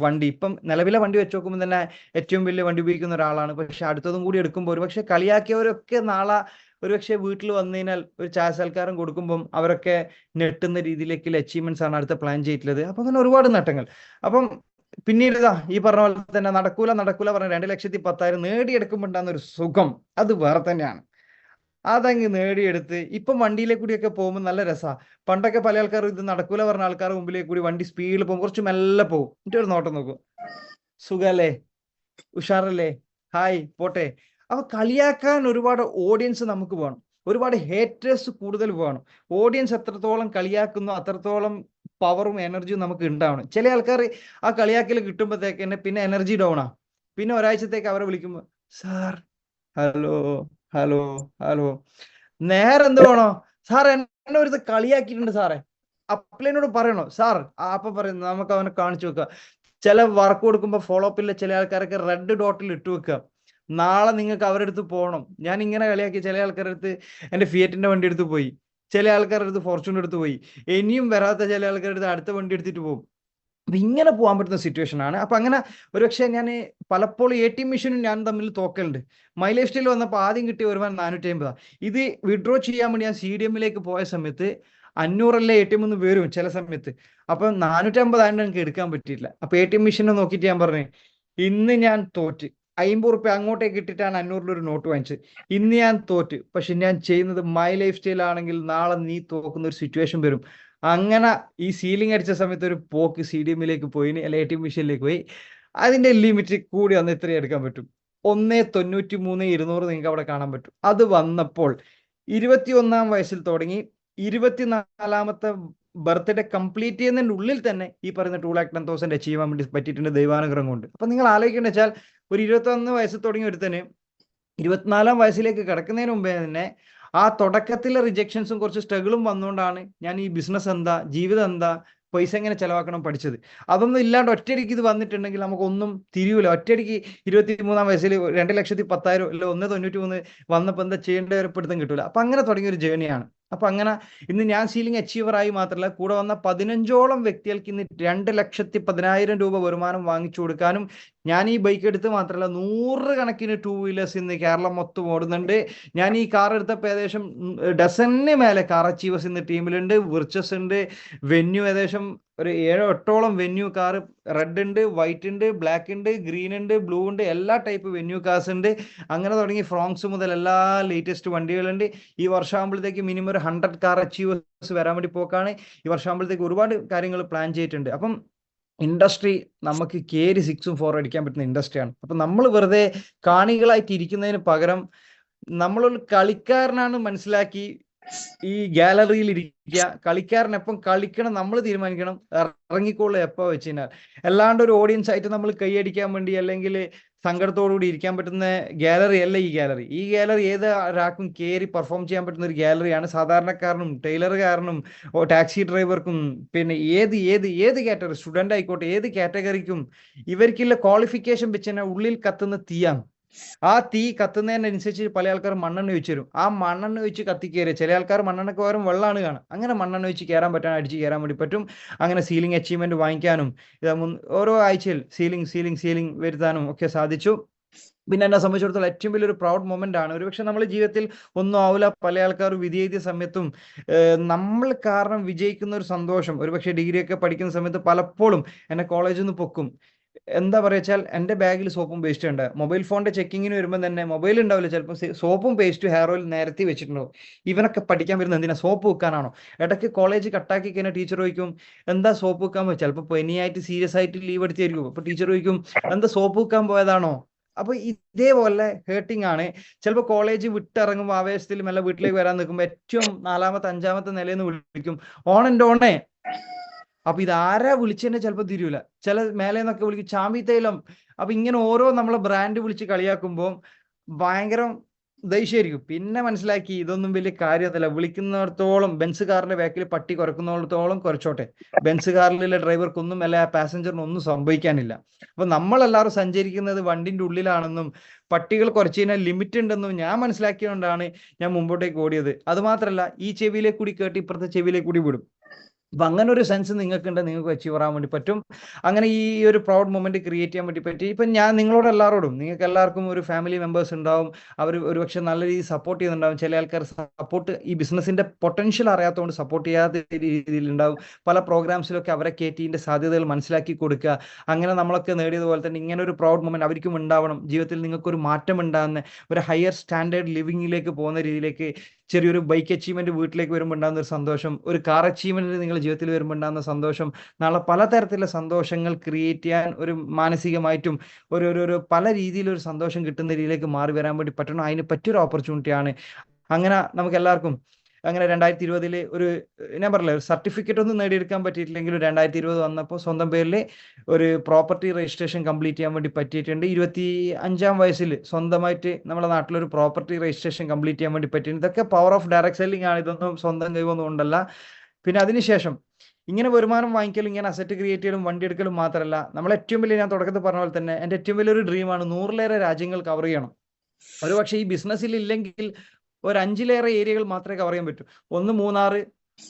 Speaker 1: വണ്ടി, ഇപ്പം നിലവിലെ വണ്ടി വെച്ച് നോക്കുമ്പോൾ തന്നെ ഏറ്റവും വലിയ വണ്ടി ഉപയോഗിക്കുന്ന ഒരാളാണ്. പക്ഷെ അടുത്തതും കൂടി എടുക്കുമ്പോൾ ഒരുപക്ഷെ കളിയാക്കിയവരൊക്കെ നാളെ ഒരുപക്ഷെ വീട്ടിൽ വന്നു കഴിഞ്ഞാൽ ഒരു ചായ സൽക്കാരം കൊടുക്കുമ്പം അവരൊക്കെ ഞെട്ടുന്ന രീതിയിലേക്കുള്ള അച്ചീവ്മെന്റ്സ് ആണ് അടുത്ത പ്ലാൻ ചെയ്തിട്ടുള്ളത്. അപ്പം അങ്ങനെ ഒരുപാട് നേട്ടങ്ങൾ. അപ്പം പിന്നീട് ഈ പറഞ്ഞ പോലെ തന്നെ നടക്കൂല പറഞ്ഞ 2,10,000 നേടിയെടുക്കുമ്പോൾ ഉണ്ടാകുന്ന ഒരു സുഖം അത് വേറെ തന്നെയാണ്. അതങ്ങ് നേടിയെടുത്ത് ഇപ്പം വണ്ടിയിലേക്ക് കൂടിയൊക്കെ പോകുമ്പോൾ നല്ല രസമാണ്. പണ്ടൊക്കെ പല ആൾക്കാരും ഇത് നടക്കൂല പറഞ്ഞ ആൾക്കാർ മുമ്പിലേക്ക് കൂടി വണ്ടി സ്പീഡിൽ പോകും, കുറച്ച് മെല്ലെ പോകും, എന്നിട്ട് ഒരു നോട്ടം നോക്കും, സുഖല്ലേ, ഉഷാറല്ലേ, ഹായ് പോട്ടെ. അപ്പൊ കളിയാക്കാൻ ഒരുപാട് ഓഡിയൻസ് നമുക്ക് വേണം, ഒരുപാട് ഹേറ്റേഴ്സ് കൂടുതൽ വേണം. ഓഡിയൻസ് എത്രത്തോളം കളിയാക്കുന്നോ അത്രത്തോളം പവറും എനർജിയും നമുക്ക് ഉണ്ടാവണം. ചില ആൾക്കാർ ആ കളിയാക്കൽ കിട്ടുമ്പോഴത്തേക്ക് തന്നെ പിന്നെ എനർജി ഡൗൺ ആ. പിന്നെ ഒരാഴ്ചത്തേക്ക് അവരെ വിളിക്കുമ്പോൾ സാർ ഹലോ ഹലോ ഹലോ, നേരെ എന്ത് വേണോ സാർ എന്നെ ഒരു കളിയാക്കിയിട്ടുണ്ട് സാറേ, അപ്ലൈനോട് പറയണോ സാർ, അപ്പൊ പറയുന്നു നമുക്ക് അവനെ കാണിച്ചു വെക്കുക. ചില വർക്ക് കൊടുക്കുമ്പോൾ ഫോളോ അപ്പില്ല ചില ആൾക്കാരൊക്കെ റെഡ് ഡോട്ടിൽ ഇട്ട് വെക്കുക, നാളെ നിങ്ങൾക്ക് അവരുടെ അടുത്ത് പോകണം. ഞാൻ ഇങ്ങനെ കളിയാക്കി ചില ആൾക്കാരുടെ അടുത്ത് എൻ്റെ ഫിയറ്റിന്റെ വണ്ടി എടുത്ത് പോയി, ചില ആൾക്കാരുടെ അടുത്ത് ഫോർച്യൂണർ എടുത്ത് പോയി, ഇനിയും വരാത്ത ചില ആൾക്കാരുടെ അടുത്ത് അടുത്ത വണ്ടി എടുത്തിട്ട് പോകും. അപ്പൊ ഇങ്ങനെ പോകാൻ പറ്റുന്ന സിറ്റുവേഷൻ ആണ്. അപ്പൊ അങ്ങനെ ഒരുപക്ഷെ ഞാൻ പലപ്പോഴും ATM മെഷീനും ഞാൻ തമ്മിൽ തോക്കലുണ്ട്. മൈ ലൈഫ് സ്റ്റൈൽ വന്നപ്പോൾ ആദ്യം കിട്ടിയ ഒരു 450. ഇത് വിഡ്രോ ചെയ്യാൻ വേണ്ടി ഞാൻ CDM-ലേക്ക് പോയ സമയത്ത് 500 ATM ഒന്ന് വരും ചില സമയത്ത്. അപ്പം 450 എനിക്ക് എടുക്കാൻ പറ്റിയില്ല. അപ്പൊ ATM മെഷീനെ നോക്കിയിട്ട് ഞാൻ പറഞ്ഞു ഇന്ന് ഞാൻ തോറ്റ്, 50 റുപ്യ അങ്ങോട്ടേക്ക് ഇട്ടിട്ടാണ് 500 ഒരു നോട്ട് വാങ്ങിച്ചത്. ഇന്ന് ഞാൻ തോറ്റ്, പക്ഷെ ഞാൻ ചെയ്യുന്നത് മൈ ലൈഫ് സ്റ്റൈൽ ആണെങ്കിൽ നാളെ നീ തോക്കുന്ന ഒരു സിറ്റുവേഷൻ വരും. അങ്ങനെ ഈ സീലിംഗ് അടിച്ച സമയത്ത് ഒരു പോക്ക് CDM-ലേക്ക് പോയി, അല്ല ATM മെഷീനിലേക്ക് പോയി. അതിന്റെ ലിമിറ്റ് കൂടി വന്ന് ഇത്രയും എടുക്കാൻ പറ്റും, 1.93 നിങ്ങൾക്ക് അവിടെ കാണാൻ പറ്റും. അത് വന്നപ്പോൾ 21-ാം വയസ്സിൽ തുടങ്ങി 24-ാമത്തെ ബർത്ത്ഡേ കംപ്ലീറ്റ് ചെയ്യുന്നതിൻ്റെ ഉള്ളിൽ തന്നെ ഈ പറയുന്ന 2,10,000 അച്ചീവ് ചെയ്യാൻ വേണ്ടി പറ്റിയിട്ടുണ്ട് ദൈവാനുഗ്രഹം കൊണ്ട്. അപ്പൊ നിങ്ങൾ ആലോചിക്കേണ്ട വെച്ചാൽ ഒരു 21 വയസ്സിൽ തുടങ്ങിയ ഒരുത്തന് 24-ാം വയസ്സിലേക്ക് കിടക്കുന്നതിന് മുമ്പേ തന്നെ ആ തുടക്കത്തിലെ റിജക്ഷൻസും കുറച്ച് സ്ട്രഗിളും വന്നുകൊണ്ടാണ് ഞാൻ ഈ ബിസിനസ് എന്താ, ജീവിതം എന്താ, പൈസ എങ്ങനെ ചെലവാക്കണം പഠിച്ചത്. അതൊന്നും ഇല്ലാണ്ട് ഒറ്റയടിക്ക് ഇത് വന്നിട്ടുണ്ടെങ്കിൽ നമുക്കൊന്നും തിരിയൂല. ഒറ്റയടിക്ക് 23-ാം വയസ്സിൽ 2,10,000 അല്ല 1.93 വന്നപ്പോൾ എന്താ ചെയ്യേണ്ട ഒരു പിടുത്തം കിട്ടൂല. അപ്പൊ അങ്ങനെ തുടങ്ങിയൊരു ജേണിയാണ്. അപ്പൊ അങ്ങനെ ഇന്ന് ഞാൻ സീലിംഗ് അച്ചീവറായി മാത്രമല്ല കൂടെ വന്ന 15ഓളം വ്യക്തികൾക്ക് ഇന്ന് 2,10,000 രൂപ വരുമാനം വാങ്ങിച്ചു കൊടുക്കാനും, ഞാൻ ഈ ബൈക്ക് എടുത്ത് മാത്രമല്ല 100 കണക്കിന് 2 വീലേഴ്സ് ഇന്ന് കേരളം മൊത്തം ഓടുന്നുണ്ട്. ഞാൻ ഈ കാർ എടുത്തപ്പോൾ ഏകദേശം ഡസന് മേലെ കാർ അച്ചീവേഴ്സ് ഇന്ന് ടീമിലുണ്ട്. വിർച്ചസ് ഉണ്ട്, വെന്യൂ ഏകദേശം ഒരു 7-8ഓളം വെന്യൂ കാർ, റെഡ് ഉണ്ട്, വൈറ്റ് ഉണ്ട്, ബ്ലാക്ക് ഉണ്ട്, ഗ്രീൻ ഉണ്ട്, ബ്ലൂ ഉണ്ട്, എല്ലാ ടൈപ്പ് വെന്യൂ കാർസ് ഉണ്ട്. അങ്ങനെ തുടങ്ങി ഫ്രോങ്സ് മുതൽ എല്ലാ ലേറ്റസ്റ്റ് വണ്ടികളുണ്ട്. ഈ വർഷമാകുമ്പോഴത്തേക്ക് മിനിമം ഒരു 100 കാർ അച്ചീവേഴ്സ് വരാൻ വേണ്ടി പോക്കാണ്. ഈ വർഷമാകുമ്പോഴത്തേക്ക് ഒരുപാട് കാര്യങ്ങൾ പ്ലാൻ ചെയ്തിട്ടുണ്ട്. അപ്പം ഇൻഡസ്ട്രി നമുക്ക് കേരി 6ഉം 4 അടിക്കാൻ പറ്റുന്ന ഇൻഡസ്ട്രിയാണ്. അപ്പൊ നമ്മൾ വെറുതെ കാണികളായിട്ട് ഇരിക്കുന്നതിന് പകരം നമ്മളൊരു കളിക്കാരനാണ് മനസ്സിലാക്കി ഈ ഗാലറിയിൽ ഇരിക്കുക. കളിക്കാരൻ എപ്പം കളിക്കണം നമ്മൾ തീരുമാനിക്കണം, ഇറങ്ങിക്കോളൂ എപ്പോ വെച്ച് കഴിഞ്ഞാൽ. അല്ലാണ്ട് ഒരു ഓഡിയൻസ് ആയിട്ട് നമ്മൾ കൈയടിക്കാൻ വേണ്ടി അല്ലെങ്കിൽ സങ്കടത്തോടുകൂടി ഇരിക്കാൻ പറ്റുന്ന ഗാലറി അല്ല ഈ ഗാലറി. ഈ ഗാലറി ഏത് ഒരാൾക്കും കയറി പെർഫോം ചെയ്യാൻ പറ്റുന്ന ഒരു ഗാലറിയാണ്. സാധാരണക്കാരനും ടൈലറുകാരനും ടാക്സി ഡ്രൈവർക്കും പിന്നെ ഏത് കാറ്റഗറി, സ്റ്റുഡൻ്റ് ആയിക്കോട്ടെ, ഏത് കാറ്റഗറിക്കും ഇവർക്കുള്ള ക്വാളിഫിക്കേഷൻ വെച്ച് തന്നെ ഉള്ളിൽ കത്തുന്ന തീയാണ്. ആ തീ കത്തുന്നതിനനുസരിച്ച് പല ആൾക്കാർ മണ്ണെണ്ണ ഒഴിച്ചു തരും. ആ മണ്ണെണ്ണ ഒഴിച്ച് കത്തിക്കയറി ചില ആൾക്കാർ മണ്ണെണ്ണക്ക് പകരം വെള്ളമാണ് കാണും. അങ്ങനെ മണ്ണെണ്ണ ഒഴിച്ച് കയറാൻ പറ്റാൻ അടിച്ച് കയറാൻ വേണ്ടി പറ്റും. അങ്ങനെ സീലിംഗ് അച്ചീവ്മെന്റ് വാങ്ങിക്കാനും ഓരോ ആഴ്ചയിൽ സീലിംഗ് വരുത്താനും ഒക്കെ സാധിച്ചു. പിന്നെ എന്നെ സംബന്ധിച്ചിടത്തോളം ഏറ്റവും വലിയൊരു പ്രൗഡ് മൊമെന്റ് ആണ്. ഒരുപക്ഷെ നമ്മൾ ജീവിതത്തിൽ ഒന്നും ആവില്ല, പല ആൾക്കാർ വിധി എഴുതിയ സമയത്തും നമ്മൾ കാരണം വിജയിക്കുന്ന ഒരു സന്തോഷം. ഒരുപക്ഷെ ഡിഗ്രി ഒക്കെ പഠിക്കുന്ന സമയത്ത് പലപ്പോഴും എന്നെ കോളേജിൽ നിന്ന് പൊക്കും, എന്താ പറയുക വെച്ചാൽ എൻ്റെ ബാഗിൽ സോപ്പും പേസ്റ്റും ഉണ്ട്. മൊബൈൽ ഫോണിന്റെ ചെക്കിങ്ങിന് വരുമ്പോൾ തന്നെ മൊബൈൽ ഉണ്ടാവില്ല, ചിലപ്പോൾ സോപ്പും പേസ്റ്റും ഹെയർ ഓയിൽ നേരത്തെ വെച്ചിട്ടുണ്ടാവും. ഇവനൊക്കെ പഠിക്കാൻ വരുന്നത് എന്തിനാ? സോപ്പ് വെക്കാനാണോ? ഇടയ്ക്ക് കോളേജ് കട്ടാക്കി കഴിഞ്ഞാൽ ടീച്ചർ ചോദിക്കും എന്താ സോപ്പ് വെക്കാൻ പോയി, ചിലപ്പോൾ പനിയായിട്ട് സീരിയസ് ആയിട്ട് ലീവ് എടുത്തായിരിക്കും. അപ്പോൾ ടീച്ചർ ചോദിക്കും എന്താ സോപ്പ് വെക്കാൻ പോയതാണോ? അപ്പൊ ഇതേപോലെ ഹേർട്ടിംഗ് ആണ്. ചിലപ്പോൾ കോളേജ് വിട്ടിറങ്ങുമ്പോൾ ആവേശത്തിൽ മെല്ലെ വീട്ടിലേക്ക് വരാൻ നിൽക്കുമ്പോൾ ഏറ്റവും 4ാമത്തെ 5ാമത്തെ നിലയിൽ നിന്ന് വിളിക്കും ഓൺ ആൻഡ് ഓണേ. അപ്പൊ ഇതാരാ വിളിച്ചെന്നെ ചിലപ്പോൾ തിരിയൂല. ചില മേലെ നിന്നൊക്കെ വിളിക്കും ചാമ്പി തൈലം. അപ്പൊ ഇങ്ങനെ ഓരോ നമ്മളെ ബ്രാൻഡ് വിളിച്ച് കളിയാക്കുമ്പോൾ ഭയങ്കര ദേഷ്യമായിരിക്കും. പിന്നെ മനസ്സിലാക്കി ഇതൊന്നും വലിയ കാര്യമൊന്നുമില്ല. വിളിക്കുന്നിടത്തോളം ബെൻസ് കാറിന്റെ ബാക്കിൽ പട്ടി കുറക്കുന്നിടത്തോളം കുറച്ചോട്ടെ, ബെൻസ് കാറിലെ ഡ്രൈവർക്കൊന്നും അല്ല പാസഞ്ചറിന് ഒന്നും സംഭവിക്കാനില്ല. അപ്പൊ നമ്മളെല്ലാവരും സഞ്ചരിക്കുന്നത് വണ്ടിന്റെ ഉള്ളിലാണെന്നും പട്ടികൾ കുറച്ച് കഴിഞ്ഞാൽ ലിമിറ്റ് ഉണ്ടെന്നും ഞാൻ മനസ്സിലാക്കിയതുകൊണ്ടാണ് ഞാൻ മുമ്പോട്ടേക്ക് ഓടിയത്. അത് മാത്രമല്ല, ഈ ചെവിയിലേക്ക് കൂടി കേട്ട് ഇപ്പുറത്തെ ചെവിയിലേക്ക് കൂടി വിടും. അപ്പൊ അങ്ങനെ ഒരു സെൻസ് നിങ്ങൾക്കുണ്ട്, നിങ്ങൾക്ക് അച്ചീവ് ആവാൻ വേണ്ടി പറ്റും. അങ്ങനെ ഈ ഒരു പ്രൗഡ് മൊമെന്റ് ക്രിയേറ്റ് ചെയ്യാൻ വേണ്ടി പറ്റി. ഇപ്പം ഞാൻ നിങ്ങളോട് എല്ലാവരോടും, നിങ്ങൾക്ക് എല്ലാവർക്കും ഒരു ഫാമിലി മെമ്പേഴ്സ് ഉണ്ടാവും, അവർ ഒരുപക്ഷെ നല്ല രീതിയിൽ സപ്പോർട്ട് ചെയ്യുന്നുണ്ടാവും. ചില ആൾക്കാർ സപ്പോർട്ട് ഈ ബിസിനസിന്റെ പൊട്ടൻഷ്യൽ അറിയാത്തതുകൊണ്ട് സപ്പോർട്ട് ചെയ്യാത്ത രീതിയിൽ ഉണ്ടാവും. പല പ്രോഗ്രാംസിലൊക്കെ അവരെ കയറ്റിന്റെ സാധ്യതകൾ മനസ്സിലാക്കി കൊടുക്കുക. അങ്ങനെ നമ്മളൊക്കെ നേടിയതുപോലെ തന്നെ ഇങ്ങനെ ഒരു പ്രൗഡ് മൊമെന്റ് അവർക്കും ഉണ്ടാവണം. ജീവിതത്തിൽ നിങ്ങൾക്കൊരു മാറ്റം ഉണ്ടാകുന്ന ഒരു ഹയർ സ്റ്റാൻഡേർഡ് ലിവിങ്ങിലേക്ക് പോകുന്ന രീതിയിലേക്ക്, ചെറിയൊരു ബൈക്ക് അച്ചീവ്മെന്റ് വീട്ടിലേക്ക് വരുമ്പോൾ ഉണ്ടാകുന്ന ഒരു സന്തോഷം, ഒരു കാർ അച്ചീവ്മെന്റ് നിങ്ങൾ ജീവിതത്തിൽ വരുമ്പോൾ ഉണ്ടാകുന്ന സന്തോഷം, നാളെ പലതരത്തിലുള്ള സന്തോഷങ്ങൾ ക്രിയേറ്റ് ചെയ്യാൻ ഒരു മാനസികമായിട്ടും ഒരു പല രീതിയിലൊരു സന്തോഷം കിട്ടുന്ന രീതിയിലേക്ക് മാറി വരാൻ വേണ്ടി പറ്റണം. അതിന് പറ്റിയൊരു ഓപ്പർച്യൂണിറ്റിയാണ്. അങ്ങനെ നമുക്ക് എല്ലാവർക്കും അങ്ങനെ 2020 ഒരു ഞാൻ പറഞ്ഞില്ല, ഒരു സർട്ടിഫിക്കറ്റ് ഒന്നും നേടിയെടുക്കാൻ പറ്റിയിട്ടില്ലെങ്കിലും 2020 വന്നപ്പോൾ സ്വന്തം പേരിൽ ഒരു പ്രോപ്പർട്ടി രജിസ്ട്രേഷൻ കംപ്ലീറ്റ് ചെയ്യാൻ വേണ്ടി പറ്റിയിട്ടുണ്ട്. 25ാം വയസ്സിൽ സ്വന്തമായിട്ട് നമ്മുടെ നാട്ടിലൊരു പ്രോപ്പർട്ടി രജിസ്ട്രേഷൻ കംപ്ലീറ്റ് ചെയ്യാൻ വേണ്ടി പറ്റിയിട്ടുണ്ട്. ഇതൊക്കെ പവർ ഓഫ് ഡയറക്ട് സെല്ലിംഗ് ആണ്. ഇതൊന്നും സ്വന്തം കൈവൊന്നും കൊണ്ടല്ല. പിന്നെ അതിനുശേഷം ഇങ്ങനെ വരുമാനം വാങ്ങിക്കലും ഇങ്ങനെ അസറ്റ് ക്രിയേറ്റ് ചെയ്യലും വണ്ടി എടുക്കലും മാത്രമല്ല, നമ്മൾ ഏറ്റവും വലിയ, ഞാൻ തുടക്കത്തിൽ പറഞ്ഞ പോലെ തന്നെ എൻ്റെ ഏറ്റവും വലിയൊരു ഡ്രീമാണ് 100ലേറെ രാജ്യങ്ങൾ കവർ ചെയ്യണം. ഒരുപക്ഷെ ഈ ബിസിനസ്സിൽ ഇല്ലെങ്കിൽ ഒരു 5ലേറെ ഏരിയകൾ മാത്രമേ കവർ ചെയ്യാൻ പറ്റൂ. ഒന്ന് മൂന്നാർ,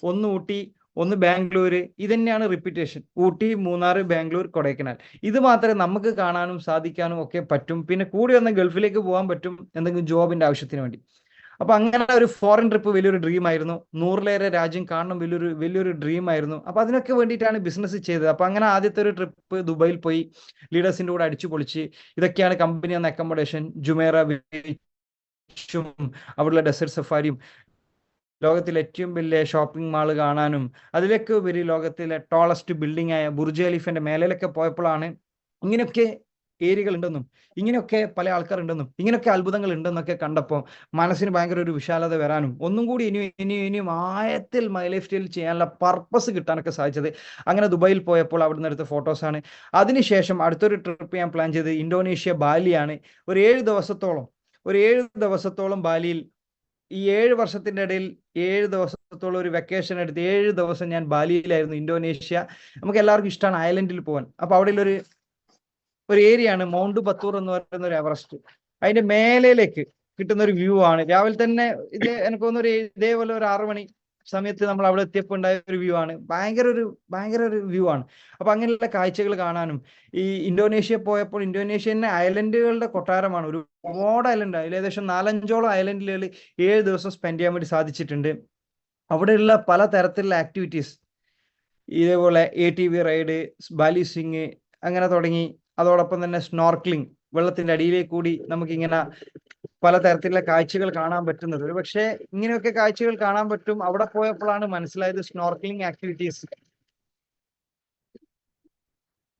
Speaker 1: ഒന്ന് ഊട്ടി, ഒന്ന് ബാംഗ്ലൂർ. ഇതന്നെയാണ് റിപ്പീറ്റേഷൻ. ഊട്ടി, മൂന്നാർ, ബാംഗ്ലൂർ, കൊടൈക്കനാൽ. ഇത് മാത്രമേ നമുക്ക് കാണാനും സാധിക്കാനും ഒക്കെ പറ്റും. പിന്നെ കൂടി വന്ന് ഗൾഫിലേക്ക് പോകാൻ പറ്റും എന്തെങ്കിലും ജോബിന്റെ ആവശ്യത്തിന് വേണ്ടി. അപ്പൊ അങ്ങനെ ഒരു ഫോറിൻ ട്രിപ്പ് വലിയൊരു ഡ്രീം ആയിരുന്നു. 100ലേറെ രാജ്യം കാണണം വലിയൊരു ഡ്രീം ആയിരുന്നു. അപ്പൊ അതിനൊക്കെ വേണ്ടിയിട്ടാണ് ബിസിനസ് ചെയ്തത്. അപ്പൊ അങ്ങനെ ആദ്യത്തെ ഒരു ട്രിപ്പ് ദുബായിൽ പോയി ലീഡേഴ്സിന്റെ കൂടെ അടിച്ചു പൊളിച്ച്. ഇതൊക്കെയാണ് കമ്പനി എന്ന അക്കോമഡേഷൻ, ജുമേറ ബീച്ചും അവിടെയുള്ള ഡെസേർട്ട് സഫാരിയും, ലോകത്തിലെ ഏറ്റവും വലിയ ഷോപ്പിംഗ് മാൾ കാണാനും, അതിലേക്ക് ഉപരി ലോകത്തിലെ ടോളസ്റ്റ് ബിൽഡിംഗ് ആയ ബുർജ് ഖലീഫന്റെ മേലയിലൊക്കെ പോയപ്പോഴാണ് ഇങ്ങനെയൊക്കെ ഏരിയകൾ ഉണ്ടെന്നും ഇങ്ങനെയൊക്കെ പല ആൾക്കാരുണ്ടെന്നും ഇങ്ങനെയൊക്കെ അത്ഭുതങ്ങൾ ഉണ്ടെന്നൊക്കെ കണ്ടപ്പോൾ മനസ്സിന് ഭയങ്കര ഒരു വിശാലത വരാനും ഒന്നും കൂടി ഇനിയും ആയത്തിൽ മൈ ലൈഫ് സ്റ്റൈൽ ചെയ്യാനുള്ള പർപ്പസ് കിട്ടാനൊക്കെ സാധിച്ചത്. അങ്ങനെ ദുബായിൽ പോയപ്പോൾ അവിടെ നിന്ന് എടുത്ത ഫോട്ടോസാണ്. അതിനുശേഷം അടുത്തൊരു ട്രിപ്പ് ഞാൻ പ്ലാൻ ചെയ്തത് ഇന്തോനേഷ്യ, ബാലിയാണ്. ഒരു 7 ദിവസത്തോളം ബാലിയിൽ, ഈ 7 വർഷത്തിന്റെ ഇടയിൽ 7 ദിവസത്തോളം ഒരു വെക്കേഷൻ എടുത്ത് 7 ദിവസം ഞാൻ ബാലിയിലായിരുന്നു, ഇന്തോനേഷ്യ. നമുക്ക് എല്ലാവർക്കും ഇഷ്ടമാണ് ഐലൻഡിൽ പോകാൻ. അപ്പൊ അവിടെ ഒരു ഏരിയ ആണ് മൗണ്ട് ബത്തൂർ എന്ന് പറയുന്ന ഒരു എവറസ്റ്റ്. അതിന്റെ മേലയിലേക്ക് കിട്ടുന്ന ഒരു വ്യൂ ആണ്. രാവിലെ തന്നെ എനിക്ക് തോന്നുന്നു ഇതേപോലെ ഒരു 6 മണി സമയത്ത് നമ്മൾ അവിടെ എത്തിയപ്പോൾ ഉണ്ടായ ഒരു വ്യൂ ആണ്. ഭയങ്കര ഒരു വ്യൂ ആണ്. അപ്പൊ അങ്ങനെയുള്ള കാഴ്ചകൾ കാണാനും, ഈ ഇന്തോനേഷ്യ പോയപ്പോൾ ഇന്തോനേഷ്യന്റെ ഐലൻഡുകളുടെ കൊട്ടാരമാണ്. ഒരുപാട് ഐലൻഡ്, അതിൽ ഏകദേശം 4-5ഓളം ഐലൻഡുകൾ 7 ദിവസം സ്പെൻഡ് ചെയ്യാൻ വേണ്ടി സാധിച്ചിട്ടുണ്ട്. അവിടെയുള്ള പല തരത്തിലുള്ള ആക്ടിവിറ്റീസ്, ഇതേപോലെ ATV റൈഡ്, ബാലി സ്വിങ്, അങ്ങനെ തുടങ്ങി. അതോടൊപ്പം തന്നെ സ്നോർക്ലിംഗ്, വെള്ളത്തിന്റെ അടിയിലേക്ക് കൂടി നമുക്കിങ്ങനെ പലതരത്തിലുള്ള കാഴ്ചകൾ കാണാൻ പറ്റുന്നത്. ഒരു പക്ഷേ ഇങ്ങനെയൊക്കെ കാഴ്ചകൾ കാണാൻ പറ്റും. അവിടെ പോയപ്പോഴാണ് മനസ്സിലായത് സ്നോർക്ലിംഗ് ആക്ടിവിറ്റീസ്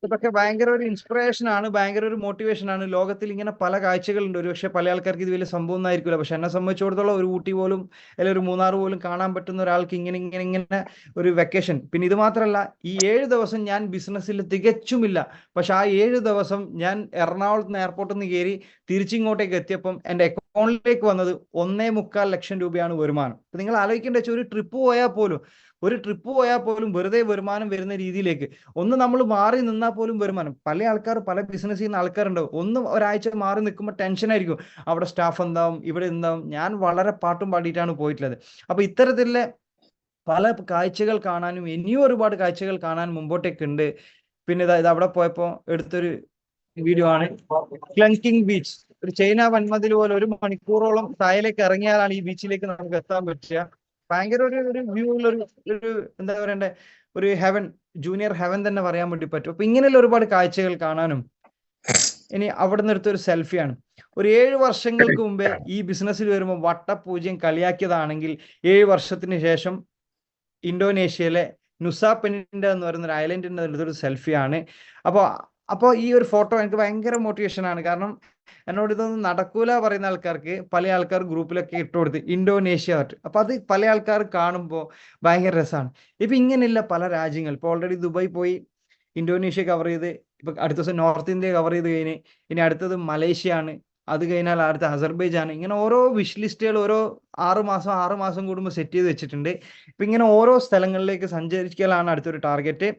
Speaker 1: ഇതൊക്കെ ഭയങ്കര ഒരു ഇൻസ്പിറേഷൻ ആണ്, ഭയങ്കര ഒരു മോട്ടിവേഷൻ ആണ്. ലോകത്തിൽ ഇങ്ങനെ പല കാഴ്ചകളുണ്ട്. ഒരുപക്ഷെ പല ആൾക്കാർക്ക് ഇത് വലിയ സംഭവം ഒന്നും ആയിരിക്കില്ല. പക്ഷെ എന്നെ സംബന്ധിച്ചിടത്തോളം ഒരു ഊട്ടി പോലും അല്ലെങ്കിൽ ഒരു മൂന്നാർ പോലും കാണാൻ പറ്റുന്ന ഒരാൾക്ക് ഇങ്ങനെ ഒരു വെക്കേഷൻ. പിന്നെ ഇത് മാത്രമല്ല, ഈ 7 ദിവസം ഞാൻ ബിസിനസ്സിൽ തികച്ചുമില്ല. പക്ഷെ ആ 7 ദിവസം ഞാൻ എറണാകുളത്ത് നിന്ന് എയർപോർട്ടിൽ നിന്ന് കയറി തിരിച്ചിങ്ങോട്ടേക്ക് എത്തിയപ്പം എൻ്റെ അക്കൗണ്ടിലേക്ക് വന്നത് 1.25 ലക്ഷം രൂപയാണ് വരുമാനം. അപ്പൊ നിങ്ങൾ ആലോചിക്കേണ്ട വെച്ചാൽ ഒരു ട്രിപ്പ് പോയാൽ പോലും വെറുതെ വരുമാനം വരുന്ന രീതിയിലേക്ക് ഒന്ന് നമ്മൾ മാറി നിന്നാൽ പോലും വരുമാനം. പല ആൾക്കാർ പല ബിസിനസ് ചെയ്യുന്ന ആൾക്കാരുണ്ടാവും. ഒരാഴ്ച മാറി നിൽക്കുമ്പോൾ ടെൻഷൻ ആയിരിക്കും, അവിടെ സ്റ്റാഫ് എന്താവും, ഇവിടെ എന്താവും. ഞാൻ വളരെ പാട്ടും പാടിയിട്ടാണ് പോയിട്ടുള്ളത്. അപ്പൊ ഇത്തരത്തിലുള്ള പല കാഴ്ചകൾ കാണാനും ഇനിയും ഒരുപാട് കാഴ്ചകൾ കാണാൻ മുമ്പോട്ടേക്കുണ്ട്. പിന്നെ ഇത് അവിടെ പോയപ്പോൾ എടുത്തൊരു വീഡിയോ ആണ് ക്ലങ്കിങ് ബീച്ച്. ഒരു ചൈന വൻമതിൽ പോലെ 1 മണിക്കൂറോളം താഴേക്ക് ഇറങ്ങിയാലാണ് ഈ ബീച്ചിലേക്ക് നമുക്ക് എത്താൻ പറ്റുക. ഭയങ്കര ഒരു വ്യൂ ഉള്ള ഒരു എന്താ പറയണ്ടേ, ഒരു ഹെവൻ ജൂനിയർ ഹെവൻ തന്നെ പറയാൻ വേണ്ടി പറ്റും. അപ്പൊ ഇങ്ങനെയുള്ള ഒരുപാട് കാഴ്ചകൾ കാണാനും. ഇനി അവിടെ നിന്ന് എടുത്തൊരു സെൽഫിയാണ്. ഒരു 7 വർഷങ്ങൾക്ക് മുമ്പേ ഈ ബിസിനസ്സിൽ വരുമ്പോൾ വട്ടപൂജ്യം കളിയാക്കിയതാണെങ്കിൽ 7 വർഷത്തിന് ശേഷം ഇന്തോനേഷ്യയിലെ നുസാ പെനിൻഡ എന്ന് പറയുന്ന ഒരു ഐലൻഡിന്റെ അടുത്തൊരു സെൽഫിയാണ്. അപ്പോൾ ഈ ഒരു ഫോട്ടോ എനിക്ക് ഭയങ്കര മോട്ടിവേഷൻ ആണ്. കാരണം എന്നോട് ഇതൊന്നും നടക്കൂല പറയുന്ന ആൾക്കാർക്ക് പല ആൾക്കാർ ഗ്രൂപ്പിലൊക്കെ ഇട്ട് കൊടുത്ത് ഇന്തോനേഷ്യ ആയിട്ട്. അപ്പൊ അത് പല ആൾക്കാർ കാണുമ്പോൾ ഭയങ്കര രസമാണ്. ഇപ്പൊ ഇങ്ങനെയുള്ള പല രാജ്യങ്ങൾ, ഇപ്പൊ ഓൾറെഡി ദുബായ് പോയി ഇന്തോനേഷ്യ കവർ ചെയ്ത്, ഇപ്പൊ അടുത്ത ദിവസം നോർത്ത് ഇന്ത്യ കവർ ചെയ്ത് കഴിഞ്ഞ്, ഇനി അടുത്തത് മലേഷ്യ ആണ്, അത് കഴിഞ്ഞാൽ അടുത്ത അസർബൈജാൻ. ഇങ്ങനെ ഓരോ വിഷ് ലിസ്റ്റുകൾ ഓരോ 6 മാസം കൂടുമ്പോൾ സെറ്റ് ചെയ്ത് വെച്ചിട്ടുണ്ട്. ഇപ്പൊ ഇങ്ങനെ ഓരോ സ്ഥലങ്ങളിലേക്ക് സഞ്ചരിക്കലാണ് അടുത്തൊരു ടാർഗറ്റ്.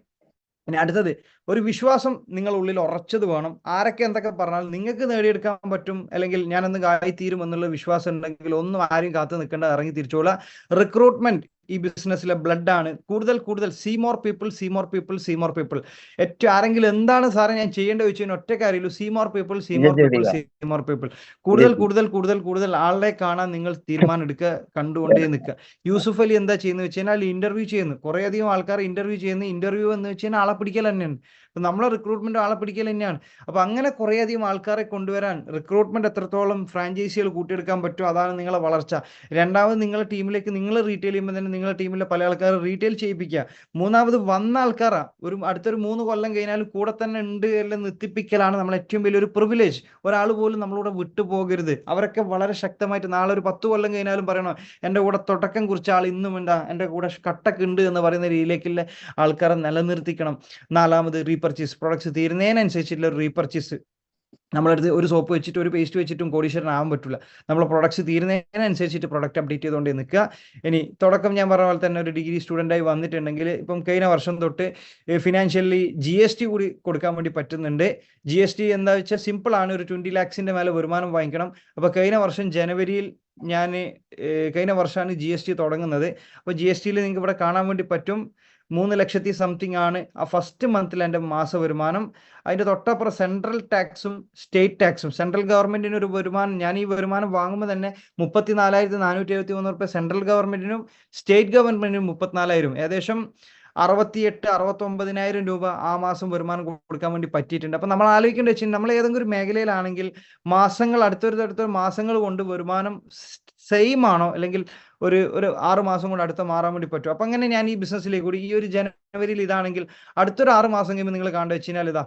Speaker 1: ഇനി അടുത്തത് ഒരു വിശ്വാസം നിങ്ങൾ ഉള്ളിൽ ഉറച്ചത് വേണം. ആരൊക്കെ എന്തൊക്കെ പറഞ്ഞാൽ നിങ്ങൾക്ക് നേടിയെടുക്കാൻ പറ്റും, അല്ലെങ്കിൽ ഞാൻ എന്ത് ആയിത്തീരും എന്നുള്ള വിശ്വാസം ഉണ്ടെങ്കിൽ ഒന്നും ആരും കാത്തു നിൽക്കേണ്ട, ഇറങ്ങി തിരിച്ചോളാം. റിക്രൂട്ട്മെന്റ് ഈ ബിസിനസ്സിലെ ബ്ലഡ് ആണ്. കൂടുതൽ സീ മോർ പീപ്പിൾ. ഏറ്റവും ആരെങ്കിലും എന്താണ് സാറേ ഞാൻ ചെയ്യേണ്ടത് ചോദിച്ചാൽ ഒറ്റ കാര്യമില്ല, സീ മോർ പീപ്പിൾ. കൂടുതൽ ആളെ കാണാൻ നിങ്ങൾ തീരുമാനം എടുക്കുക, കണ്ടുകൊണ്ടേ നിൽക്കുക. യൂസുഫ് അലി എന്താ ചെയ്യുന്നത് വെച്ച് കഴിഞ്ഞാൽ ഇന്റർവ്യൂ ചെയ്യുന്നു, കുറെ അധികം ആൾക്കാർ ഇന്റർവ്യൂ എന്ന് വെച്ച് കഴിഞ്ഞാൽ ആളെ പിടിക്കൽ തന്നെയാണ്. നമ്മളെ റിക്രൂട്ട്മെന്റ് ആളെ പിടിക്കൽ തന്നെയാണ്. അപ്പൊ അങ്ങനെ കുറെ അധികം ആൾക്കാരെ കൊണ്ടുവരാൻ റിക്രൂട്ട്മെന്റ് എത്രത്തോളം ഫ്രാഞ്ചൈസികൾ കൂട്ടിയെടുക്കാൻ പറ്റും, അതാണ് നിങ്ങളെ വളർച്ച. രണ്ടാമത് നിങ്ങളുടെ ടീമിലേക്ക് നിങ്ങൾ റീറ്റെയിൽ ചെയ്യുമ്പോൾ തന്നെ നിങ്ങളുടെ ടീമിലെ പല ആൾക്കാർ റീറ്റെയിൽ ചെയ്യിപ്പിക്കുക. മൂന്നാമത് വന്ന ആൾക്കാരാ അടുത്തൊരു 3 കൊല്ലം കഴിഞ്ഞാലും കൂടെ തന്നെ ഉണ്ട് എല്ലാം നിർത്തിപ്പിക്കലാണ് നമ്മളെ ഏറ്റവും വലിയൊരു പ്രിവിലേജ്. ഒരാൾ പോലും നമ്മളൂടെ വിട്ടുപോകരുത്. അവരൊക്കെ വളരെ ശക്തമായിട്ട് നാളെ ഒരു 10 കൊല്ലം കഴിഞ്ഞാലും പറയണോ എൻ്റെ കൂടെ തുടക്കം കുറിച്ച ആൾ ഇന്നും ഉണ്ടാ എൻ്റെ കൂടെ കട്ടക്ക് ഉണ്ട് എന്ന് പറയുന്ന രീതിയിലേക്കുള്ള ആൾക്കാരെ നിലനിർത്തിക്കണം. നാലാമത് റീപർച്ചേസ്, പ്രൊഡക്ട്സ് തീരുന്നതിനനുസരിച്ചുള്ള റീപർച്ചേസ്. നമ്മളടുത്ത് ഒരു സോപ്പ് വെച്ചിട്ട് ഒരു പേസ്റ്റ് വെച്ചിട്ടും കോടീശ്വരനാവാൻ പറ്റില്ല. നമ്മൾ പ്രൊഡക്ട്സ് തീരുന്നതിനനുസരിച്ചിട്ട് പ്രൊഡക്റ്റ് അപ്ഡേറ്റ് ചെയ്തുകൊണ്ട് നിൽക്കുക. ഇനി തുടക്കം ഞാൻ പറഞ്ഞ പോലെ തന്നെ ഒരു ഡിഗ്രി സ്റ്റുഡൻ്റായി വന്നിട്ടുണ്ടെങ്കിൽ ഇപ്പം കഴിഞ്ഞ വർഷം തൊട്ട് ഫിനാൻഷ്യലി GST കൂടി കൊടുക്കാൻ വേണ്ടി പറ്റുന്നുണ്ട്. GST എന്താ വെച്ചാൽ സിമ്പിൾ ആണ്, ഒരു 20 lakhs മേലെ വരുമാനം വാങ്ങിക്കണം. അപ്പോൾ കഴിഞ്ഞ വർഷം ജനുവരിയിൽ കഴിഞ്ഞ വർഷമാണ് GST തുടങ്ങുന്നത്. അപ്പോൾ GSTയിൽ നിങ്ങൾക്ക് ഇവിടെ കാണാൻ വേണ്ടി പറ്റും 3 ലക്ഷത്തി സംതിങ് ആണ് ആ ഫസ്റ്റ് മന്തിൽ എൻ്റെ മാസ വരുമാനം. അതിൻ്റെ തൊട്ടപ്പുറം സെൻട്രൽ ടാക്സും സ്റ്റേറ്റ് ടാക്സും. സെൻട്രൽ ഗവൺമെന്റിന് ഒരു വരുമാനം, ഞാൻ ഈ വരുമാനം വാങ്ങുമ്പോൾ തന്നെ 34,473 റുപ്യ സെൻട്രൽ ഗവൺമെന്റിനും സ്റ്റേറ്റ് ഗവൺമെന്റിനും 34,000, ഏകദേശം 69,000 രൂപ ആ മാസം വരുമാനം കൊടുക്കാൻ വേണ്ടി പറ്റിയിട്ടുണ്ട്. അപ്പൊ നമ്മൾ ആലോചിക്കേണ്ടത് വെച്ചാൽ നമ്മൾ ഏതെങ്കിലും ഒരു മേഖലയിലാണെങ്കിൽ മാസങ്ങൾ അടുത്തൊരു മാസങ്ങൾ കൊണ്ട് വരുമാനം സെയിം ആണോ, അല്ലെങ്കിൽ ഒരു 6 മാസം കൊണ്ട് അടുത്ത മാറാൻ വേണ്ടി പറ്റും. അപ്പൊ അങ്ങനെ ഞാൻ ഈ ബിസിനസ്സിലേക്ക് കൂടി ഈ ഒരു ജനുവരിയിൽ ഇതാണെങ്കിൽ അടുത്തൊരു 6 മാസം കഴിയുമ്പോൾ നിങ്ങൾ കാണുക വെച്ച് കഴിഞ്ഞാൽ ഇതാ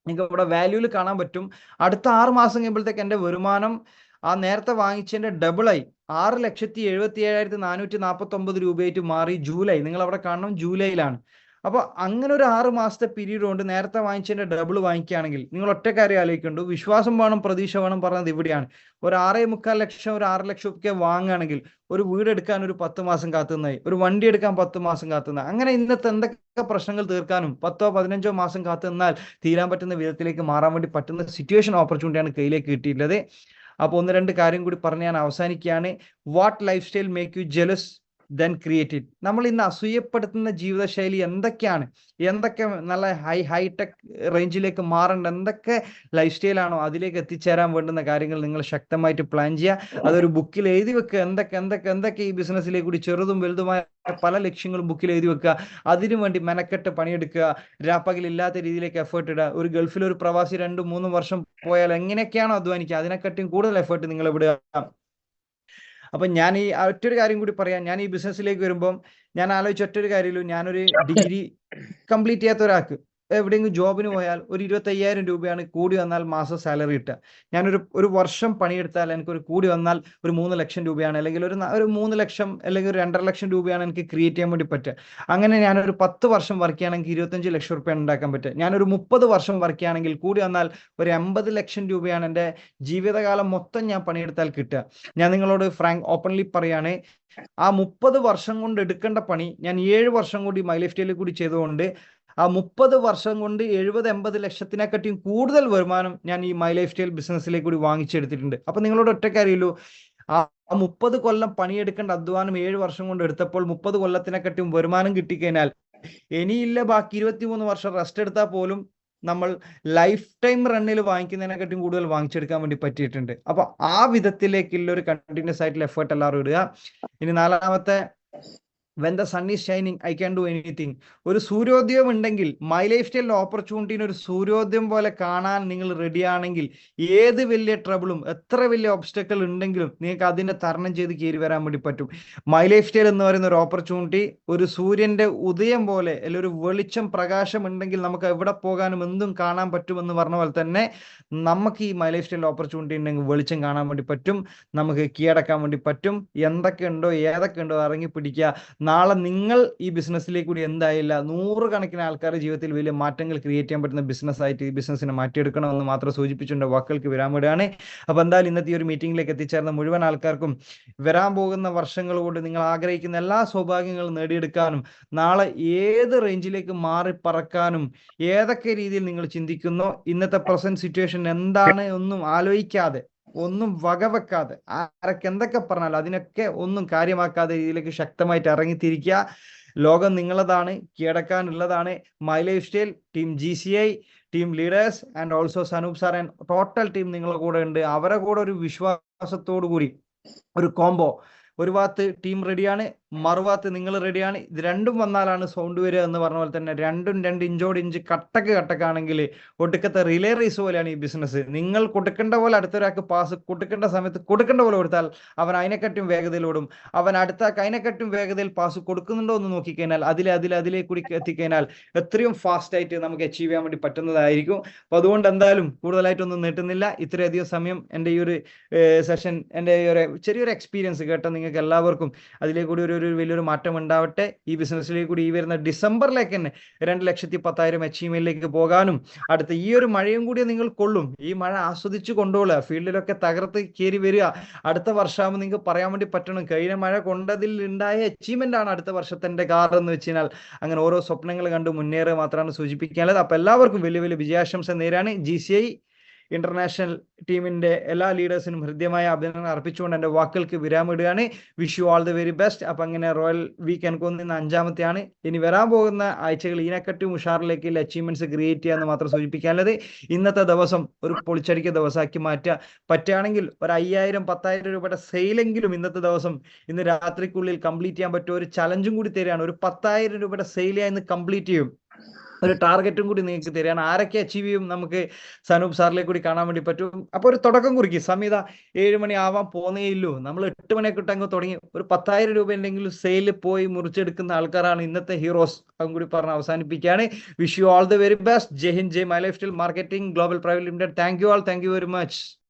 Speaker 1: നിങ്ങൾക്ക് ഇവിടെ വാല്യൂവിൽ കാണാൻ പറ്റും. അടുത്ത 6 മാസം കഴിയുമ്പോഴത്തേക്ക് എൻ്റെ വരുമാനം ആ നേരത്തെ വാങ്ങിച്ചതിന്റെ ഡബിളായി 6,77,449 രൂപയായിട്ട് മാറി. ജൂലൈ, നിങ്ങൾ അവിടെ കാണണം, ജൂലൈയിലാണ്. അപ്പൊ അങ്ങനെ ഒരു 6 മാസത്തെ പീരീഡ് കൊണ്ട് നേരത്തെ വാങ്ങിച്ചതിന്റെ ഡബിൾ വാങ്ങിക്കുകയാണെങ്കിൽ നിങ്ങൾ ഒറ്റ കാര്യം ആലോചിക്കുന്നുണ്ട്, വിശ്വാസം വേണം, പ്രതീക്ഷ വേണം പറഞ്ഞത് ഇവിടെയാണ്. ഒരു 6.25 ലക്ഷം, ഒരു 6 ലക്ഷം ഒക്കെ വാങ്ങുകയാണെങ്കിൽ ഒരു വീട് എടുക്കാൻ ഒരു 10 മാസം കാത്തുന്നതായി, ഒരു വണ്ടി എടുക്കാൻ 10 മാസം കാത്തുന്ന, അങ്ങനെ ഇന്നത്തെ എന്തൊക്കെ പ്രശ്നങ്ങൾ തീർക്കാനും 10-15 മാസം കാത്തുനിന്നാൽ തീരാൻ പറ്റുന്ന വിധത്തിലേക്ക് മാറാൻ വേണ്ടി പറ്റുന്ന സിറ്റുവേഷൻ ഓപ്പർച്യൂണിറ്റിയാണ് കയ്യിലേക്ക് കിട്ടിയിട്ടുള്ളത്. അപ്പോൾ 1-2 കാര്യം കൂടി പറഞ്ഞ് ഞാൻ അവസാനിക്കുകയാണ്. What life style make you jealous then create it. നമ്മൾ ഇന്ന് അസൂയപ്പെടുത്തുന്ന ജീവിതശൈലി എന്തൊക്കെയാണ്, എന്തൊക്കെ നല്ല ഹൈടെക് റേഞ്ചിലേക്ക് മാറേണ്ട എന്തൊക്കെ ലൈഫ് സ്റ്റൈലാണോ അതിലേക്ക് എത്തിച്ചേരാൻ വേണ്ടുന്ന കാര്യങ്ങൾ നിങ്ങൾ ശക്തമായിട്ട് പ്ലാൻ ചെയ്യുക. അതൊരു ബുക്കിൽ എഴുതി വെക്കുക. എന്തൊക്കെ ഈ ബിസിനസ്സിലേക്ക് കൂടി ചെറുതും വലുതുമായ പല ലക്ഷ്യങ്ങളും ബുക്കിൽ എഴുതി വെക്കുക. അതിനുവേണ്ടി മെനക്കെട്ട് പണിയെടുക്കുക. രാപ്പകലില്ലാത്ത രീതിയിലേക്ക് എഫേർട്ട് ഇടുക. ഒരു ഗൾഫിൽ ഒരു പ്രവാസി 2-3 വർഷം പോയാൽ എങ്ങനെയൊക്കെയാണോ അധ്വാനിക്കുക അതിനെക്കാട്ടും കൂടുതൽ എഫേർട്ട് നിങ്ങൾ വിടുക. അപ്പൊ ഞാൻ ഈ ഒറ്റൊരു കാര്യം കൂടി പറയാം. ഞാൻ ഈ ബിസിനസ്സിലേക്ക് വരുമ്പം ഞാൻ ആലോചിച്ച ഒറ്റൊരു കാര്യമില്ല, ഞാനൊരു ഡിഗ്രി കംപ്ലീറ്റ് ചെയ്യാത്ത ഒരാൾക്ക് എവിടെയെങ്കിലും ജോബിന് പോയാൽ ഒരു 25,000 രൂപയാണ് കൂടി വന്നാൽ മാസം സാലറി കിട്ടുക. ഞാനൊരു വർഷം പണിയെടുത്താൽ എനിക്കൊരു കൂടി വന്നാൽ ഒരു 3 ലക്ഷം രൂപയാണ്, അല്ലെങ്കിൽ ഒരു 3 ലക്ഷം അല്ലെങ്കിൽ ഒരു 2.5 ലക്ഷം രൂപയാണ് എനിക്ക് ക്രിയേറ്റ് ചെയ്യാൻ വേണ്ടി പറ്റുക. അങ്ങനെ ഞാനൊരു 10 വർഷം വർക്ക് ചെയ്യുകയാണെങ്കിൽ 25 ലക്ഷം രൂപയാണ് ഉണ്ടാക്കാൻ പറ്റുക. ഞാനൊരു 30 വർഷം വർക്ക് ചെയ്യുകയാണെങ്കിൽ കൂടി വന്നാൽ ഒരു 80 ലക്ഷം രൂപയാണ് എൻ്റെ ജീവിതകാലം മൊത്തം ഞാൻ പണിയെടുത്താൽ കിട്ടുക. ഞാൻ നിങ്ങളോട് ഓപ്പൺലി പറയാണ്, ആ 30 വർഷം കൊണ്ട് എടുക്കേണ്ട പണി ഞാൻ 7 വർഷം കൂടി മൈ ലൈഫ് സ്റ്റൈലിൽ കൂടി ചെയ്തുകൊണ്ട് ആ 30 വർഷം കൊണ്ട് 70-80 ലക്ഷത്തിനെക്കാട്ടിയും കൂടുതൽ വരുമാനം ഞാൻ ഈ മൈ ലൈഫ് സ്റ്റൈൽ ബിസിനസ്സിലേക്ക് കൂടി വാങ്ങിച്ചെടുത്തിട്ടുണ്ട്. അപ്പൊ നിങ്ങളോട് ഒറ്റക്കാര്യല്ലോ, ആ 30 കൊല്ലം പണിയെടുക്കേണ്ട അധ്വാനം 7 വർഷം കൊണ്ട് എടുത്തപ്പോൾ 30 കൊല്ലത്തിനെക്കാട്ടിയും വരുമാനം കിട്ടിക്കഴിഞ്ഞാൽ ഇനിയില്ല ബാക്കി 23 വർഷം റെസ്റ്റ് എടുത്താൽ പോലും നമ്മൾ ലൈഫ് ടൈം റണ്ണിൽ വാങ്ങിക്കുന്നതിനെക്കാട്ടും കൂടുതൽ വാങ്ങിച്ചെടുക്കാൻ വേണ്ടി പറ്റിയിട്ടുണ്ട്. അപ്പൊ ആ വിധത്തിലേക്കുള്ള ഒരു കണ്ടിന്യൂസ് ആയിട്ടുള്ള എഫേർട്ട് എല്ലാവരും ഇടുക. ഇനി 4-മത്തെ when the sun is shining I can do anything. ഒരു സൂര്യോദയം ഉണ്ടെങ്കിൽ മൈ ലൈഫ് സ്റ്റൈലിന്റെ ഓപ്പർച്യൂണിറ്റീനെ ഒരു സൂര്യോദയം പോലെ കാണാൻ നിങ്ങൾ റെഡിയാണെങ്കിൽ ഏത് വലിയ ട്രബിളും എത്ര വലിയ ഒബ്സ്റ്റക്കിൾ ഉണ്ടെങ്കിലും നിങ്ങൾക്ക് അതിനെ തരണം ചെയ്ത് കയറി വരാൻ വേണ്ടി പറ്റും. മൈ ലൈഫ് സ്റ്റൈൽ എന്ന് പറയുന്ന ഒരു ഓപ്പർച്യൂണിറ്റി ഒരു സൂര്യന്റെ ഉദയം പോലെ, അല്ലെങ്കിൽ ഒരു വെളിച്ചം പ്രകാശം ഉണ്ടെങ്കിൽ നമുക്ക് എവിടെ പോകാനും എന്തും കാണാൻ പറ്റുമെന്ന് പറഞ്ഞ പോലെ തന്നെ നമുക്ക് ഈ മൈ ലൈഫ് സ്റ്റൈൽ ഓപ്പർച്യൂണിറ്റി ഉണ്ടെങ്കിൽ വെളിച്ചം കാണാൻ വേണ്ടി പറ്റും, നമുക്ക് കീഴടക്കാൻ വേണ്ടി പറ്റും. എന്തൊക്കെ ഉണ്ടോ ഏതൊക്കെ ഉണ്ടോ ഇറങ്ങി പിടിക്കുക. നാളെ നിങ്ങൾ ഈ ബിസിനസ്സിലേക്ക് കൂടി എന്തായില്ല 100 കണക്കിന് ആൾക്കാരുടെ ജീവിതത്തിൽ വലിയ മാറ്റങ്ങൾ ക്രിയേറ്റ് ചെയ്യാൻ പറ്റുന്ന ബിസിനസ്സായിട്ട് ഈ ബിസിനസ്സിനെ മാറ്റിയെടുക്കണമെന്ന് മാത്രം സൂചിപ്പിച്ചുകൊണ്ട് വാക്കുകൾക്ക് വിരാമിടുകയാണ്. അപ്പോൾ എന്തായാലും ഇന്നത്തെ ഈ ഒരു മീറ്റിംഗിലേക്ക് എത്തിച്ചേർന്ന മുഴുവൻ ആൾക്കാർക്കും വരാൻ പോകുന്ന വർഷങ്ങൾ കൊണ്ട് നിങ്ങൾ ആഗ്രഹിക്കുന്ന എല്ലാ സൗഭാഗ്യങ്ങളും നേടിയെടുക്കാനും നാളെ ഏത് റേഞ്ചിലേക്ക് മാറി പറക്കാനും ഏതൊക്കെ രീതിയിൽ നിങ്ങൾ ചിന്തിക്കുന്നോ, ഇന്നത്തെ പ്രസന്റ് സിറ്റുവേഷൻ എന്താണ് ഒന്നും ആലോചിക്കാതെ, ഒന്നും വകവെക്കാതെ, ആരൊക്കെ എന്തൊക്കെ പറഞ്ഞാലും അതിനൊക്കെ ഒന്നും കാര്യമാക്കാതെ രീതിയിലേക്ക് ശക്തമായിട്ട് ഇറങ്ങിത്തിരിക്കുക. ലോകം നിങ്ങളതാണ്, കീഴടക്കാനുള്ളതാണ്. My life style team GCI, team leaders and also Sanoop sir and total team നിങ്ങളുടെ കൂടെ ഉണ്ട്. അവരെ കൂടെ ഒരു വിശ്വാസത്തോടു കൂടി ഒരു കോംബോ, ഒരു ഭാഗത്ത് ടീം റെഡിയാണ്, മറുഭാഗത്ത് നിങ്ങൾ റെഡിയാണ്. ഇത് രണ്ടും വന്നാലാണ് സൗണ്ട് വരിക എന്ന് പറഞ്ഞ പോലെ തന്നെ രണ്ടും 2 ഇഞ്ചോട് ഇഞ്ച് കട്ടക്കാണെങ്കിൽ ഒടുക്കത്തെ റിലേ റേസ് പോലെയാണ് ഈ ബിസിനസ്. നിങ്ങൾ കൊടുക്കേണ്ട പോലെ അടുത്തൊരാൾക്ക് പാസ് കൊടുക്കേണ്ട സമയത്ത് കൊടുക്കേണ്ട പോലെ കൊടുത്താൽ അവൻ അതിനെക്കാട്ടും വേഗതയിലോടും. അവൻ അടുത്ത അതിനെക്കാട്ടും വേഗതയിൽ പാസ് കൊടുക്കുന്നുണ്ടോ എന്ന് നോക്കിക്കഴിഞ്ഞാൽ അതിലേക്ക് കൂടി എത്തിക്കഴിഞ്ഞാൽ എത്രയും ഫാസ്റ്റ് ആയിട്ട് നമുക്ക് അച്ചീവ് ചെയ്യാൻ വേണ്ടി പറ്റുന്നതായിരിക്കും. അപ്പോൾ അതുകൊണ്ട് എന്തായാലും കൂടുതലായിട്ടൊന്നും നീട്ടുന്നില്ല. ഇത്രയധികം സമയം എൻ്റെ ഈ ഒരു സെഷൻ, എൻ്റെ ഈ ഒരു ചെറിയൊരു എക്സ്പീരിയൻസ് കേട്ട നിങ്ങൾക്ക് എല്ലാവർക്കും അതിലേക്ക് കൂടി ഒരു വലിയൊരു മാറ്റം ഉണ്ടാവട്ടെ. ഈ ബിസിനസ്സിലേക്ക് കൂടി ഈ വരുന്ന ഡിസംബറിലേക്ക് തന്നെ 2,10,000 അച്ചീവ്മെന്റിലേക്ക് പോകാനും അടുത്ത ഈ ഒരു മഴയും കൂടി നിങ്ങൾ കൊള്ളും. ഈ മഴ ആസ്വദിച്ച് കൊണ്ടുപോകുക, ഫീൽഡിലൊക്കെ തകർത്ത് കയറി വരിക. അടുത്ത വർഷമാകുമ്പോൾ നിങ്ങൾക്ക് പറയാൻ വേണ്ടി പറ്റണം കഴിഞ്ഞ മഴ കൊണ്ടതിൽ ഉണ്ടായ അച്ചീവ്മെന്റ് ആണ് അടുത്ത വർഷത്തെ കാർ എന്ന് വെച്ച് കഴിഞ്ഞാൽ അങ്ങനെ ഓരോ സ്വപ്നങ്ങൾ കണ്ട് മുന്നേറുക മാത്രമാണ് സൂചിപ്പിക്കാനുള്ളത്. അപ്പൊ എല്ലാവർക്കും വലിയ വലിയ വിജയാശംസ നേരാണ്. GCI ഇന്റർനാഷണൽ ടീമിന്റെ എല്ലാ ലീഡേഴ്സിനും ഹൃദ്യമായ അഭിനന്ദനം അർപ്പിച്ചുകൊണ്ട് എൻ്റെ വാക്കുകൾക്ക് വിരാമിടുകയാണ്. Wish you all the very best. അപ്പൊ അങ്ങനെ റോയൽ വീക്ക് എനിക്ക് തോന്നുന്ന 5ാമത്തെയാണ്. ഇനി വരാൻ പോകുന്ന ആഴ്ചകൾ ഇതിനെക്കാട്ടും ഉഷാറിലേക്ക് അച്ചീവ്മെന്റ്സ് ക്രിയേറ്റ് ചെയ്യാന്ന് മാത്രം സൂചിപ്പിക്കാനുള്ളത്. ഇന്നത്തെ ദിവസം ഒരു പൊളിച്ചടിക്ക ദിവസമാക്കി മാറ്റുക. പറ്റുകയാണെങ്കിൽ ഒരു 5,000-10,000 രൂപയുടെ സെയിലെങ്കിലും ഇന്നത്തെ ദിവസം ഇന്ന് രാത്രിക്കുള്ളിൽ കംപ്ലീറ്റ് ചെയ്യാൻ പറ്റും. ഒരു ചലഞ്ചും കൂടി തരികയാണ്. ഒരു 10,000 രൂപയുടെ സെയിൽ ഇന്ന് കംപ്ലീറ്റ് ചെയ്യും. ഒരു ടാർഗറ്റും കൂടി നിങ്ങൾക്ക് തരികയാണ്. ആരൊക്കെ അച്ചീവ് ചെയ്യും നമുക്ക് സനൂപ് സാറിലേക്ക് കൂടി കാണാൻ വേണ്ടി പറ്റും. അപ്പോൾ ഒരു തുടക്കം കുറിക്കും. സമയത 7 മണി ആവാൻ പോകുന്നേ ഇല്ലൂ. നമ്മൾ 8 മണിയൊക്കെ ഇട്ടങ്ങ് തുടങ്ങി ഒരു 10,000 രൂപ ഉണ്ടെങ്കിലും സെയിലിൽ പോയി മുറിച്ചെടുക്കുന്ന ആൾക്കാരാണ് ഇന്നത്തെ ഹീറോസ്. അതും കൂടി പറഞ്ഞ് അവസാനിപ്പിക്കുകയാണ്. Wish you all the very best. ജയ് ഹിന്ദ്, ജയ് my life style marketing global private limited. Thank you all. Thank you very much.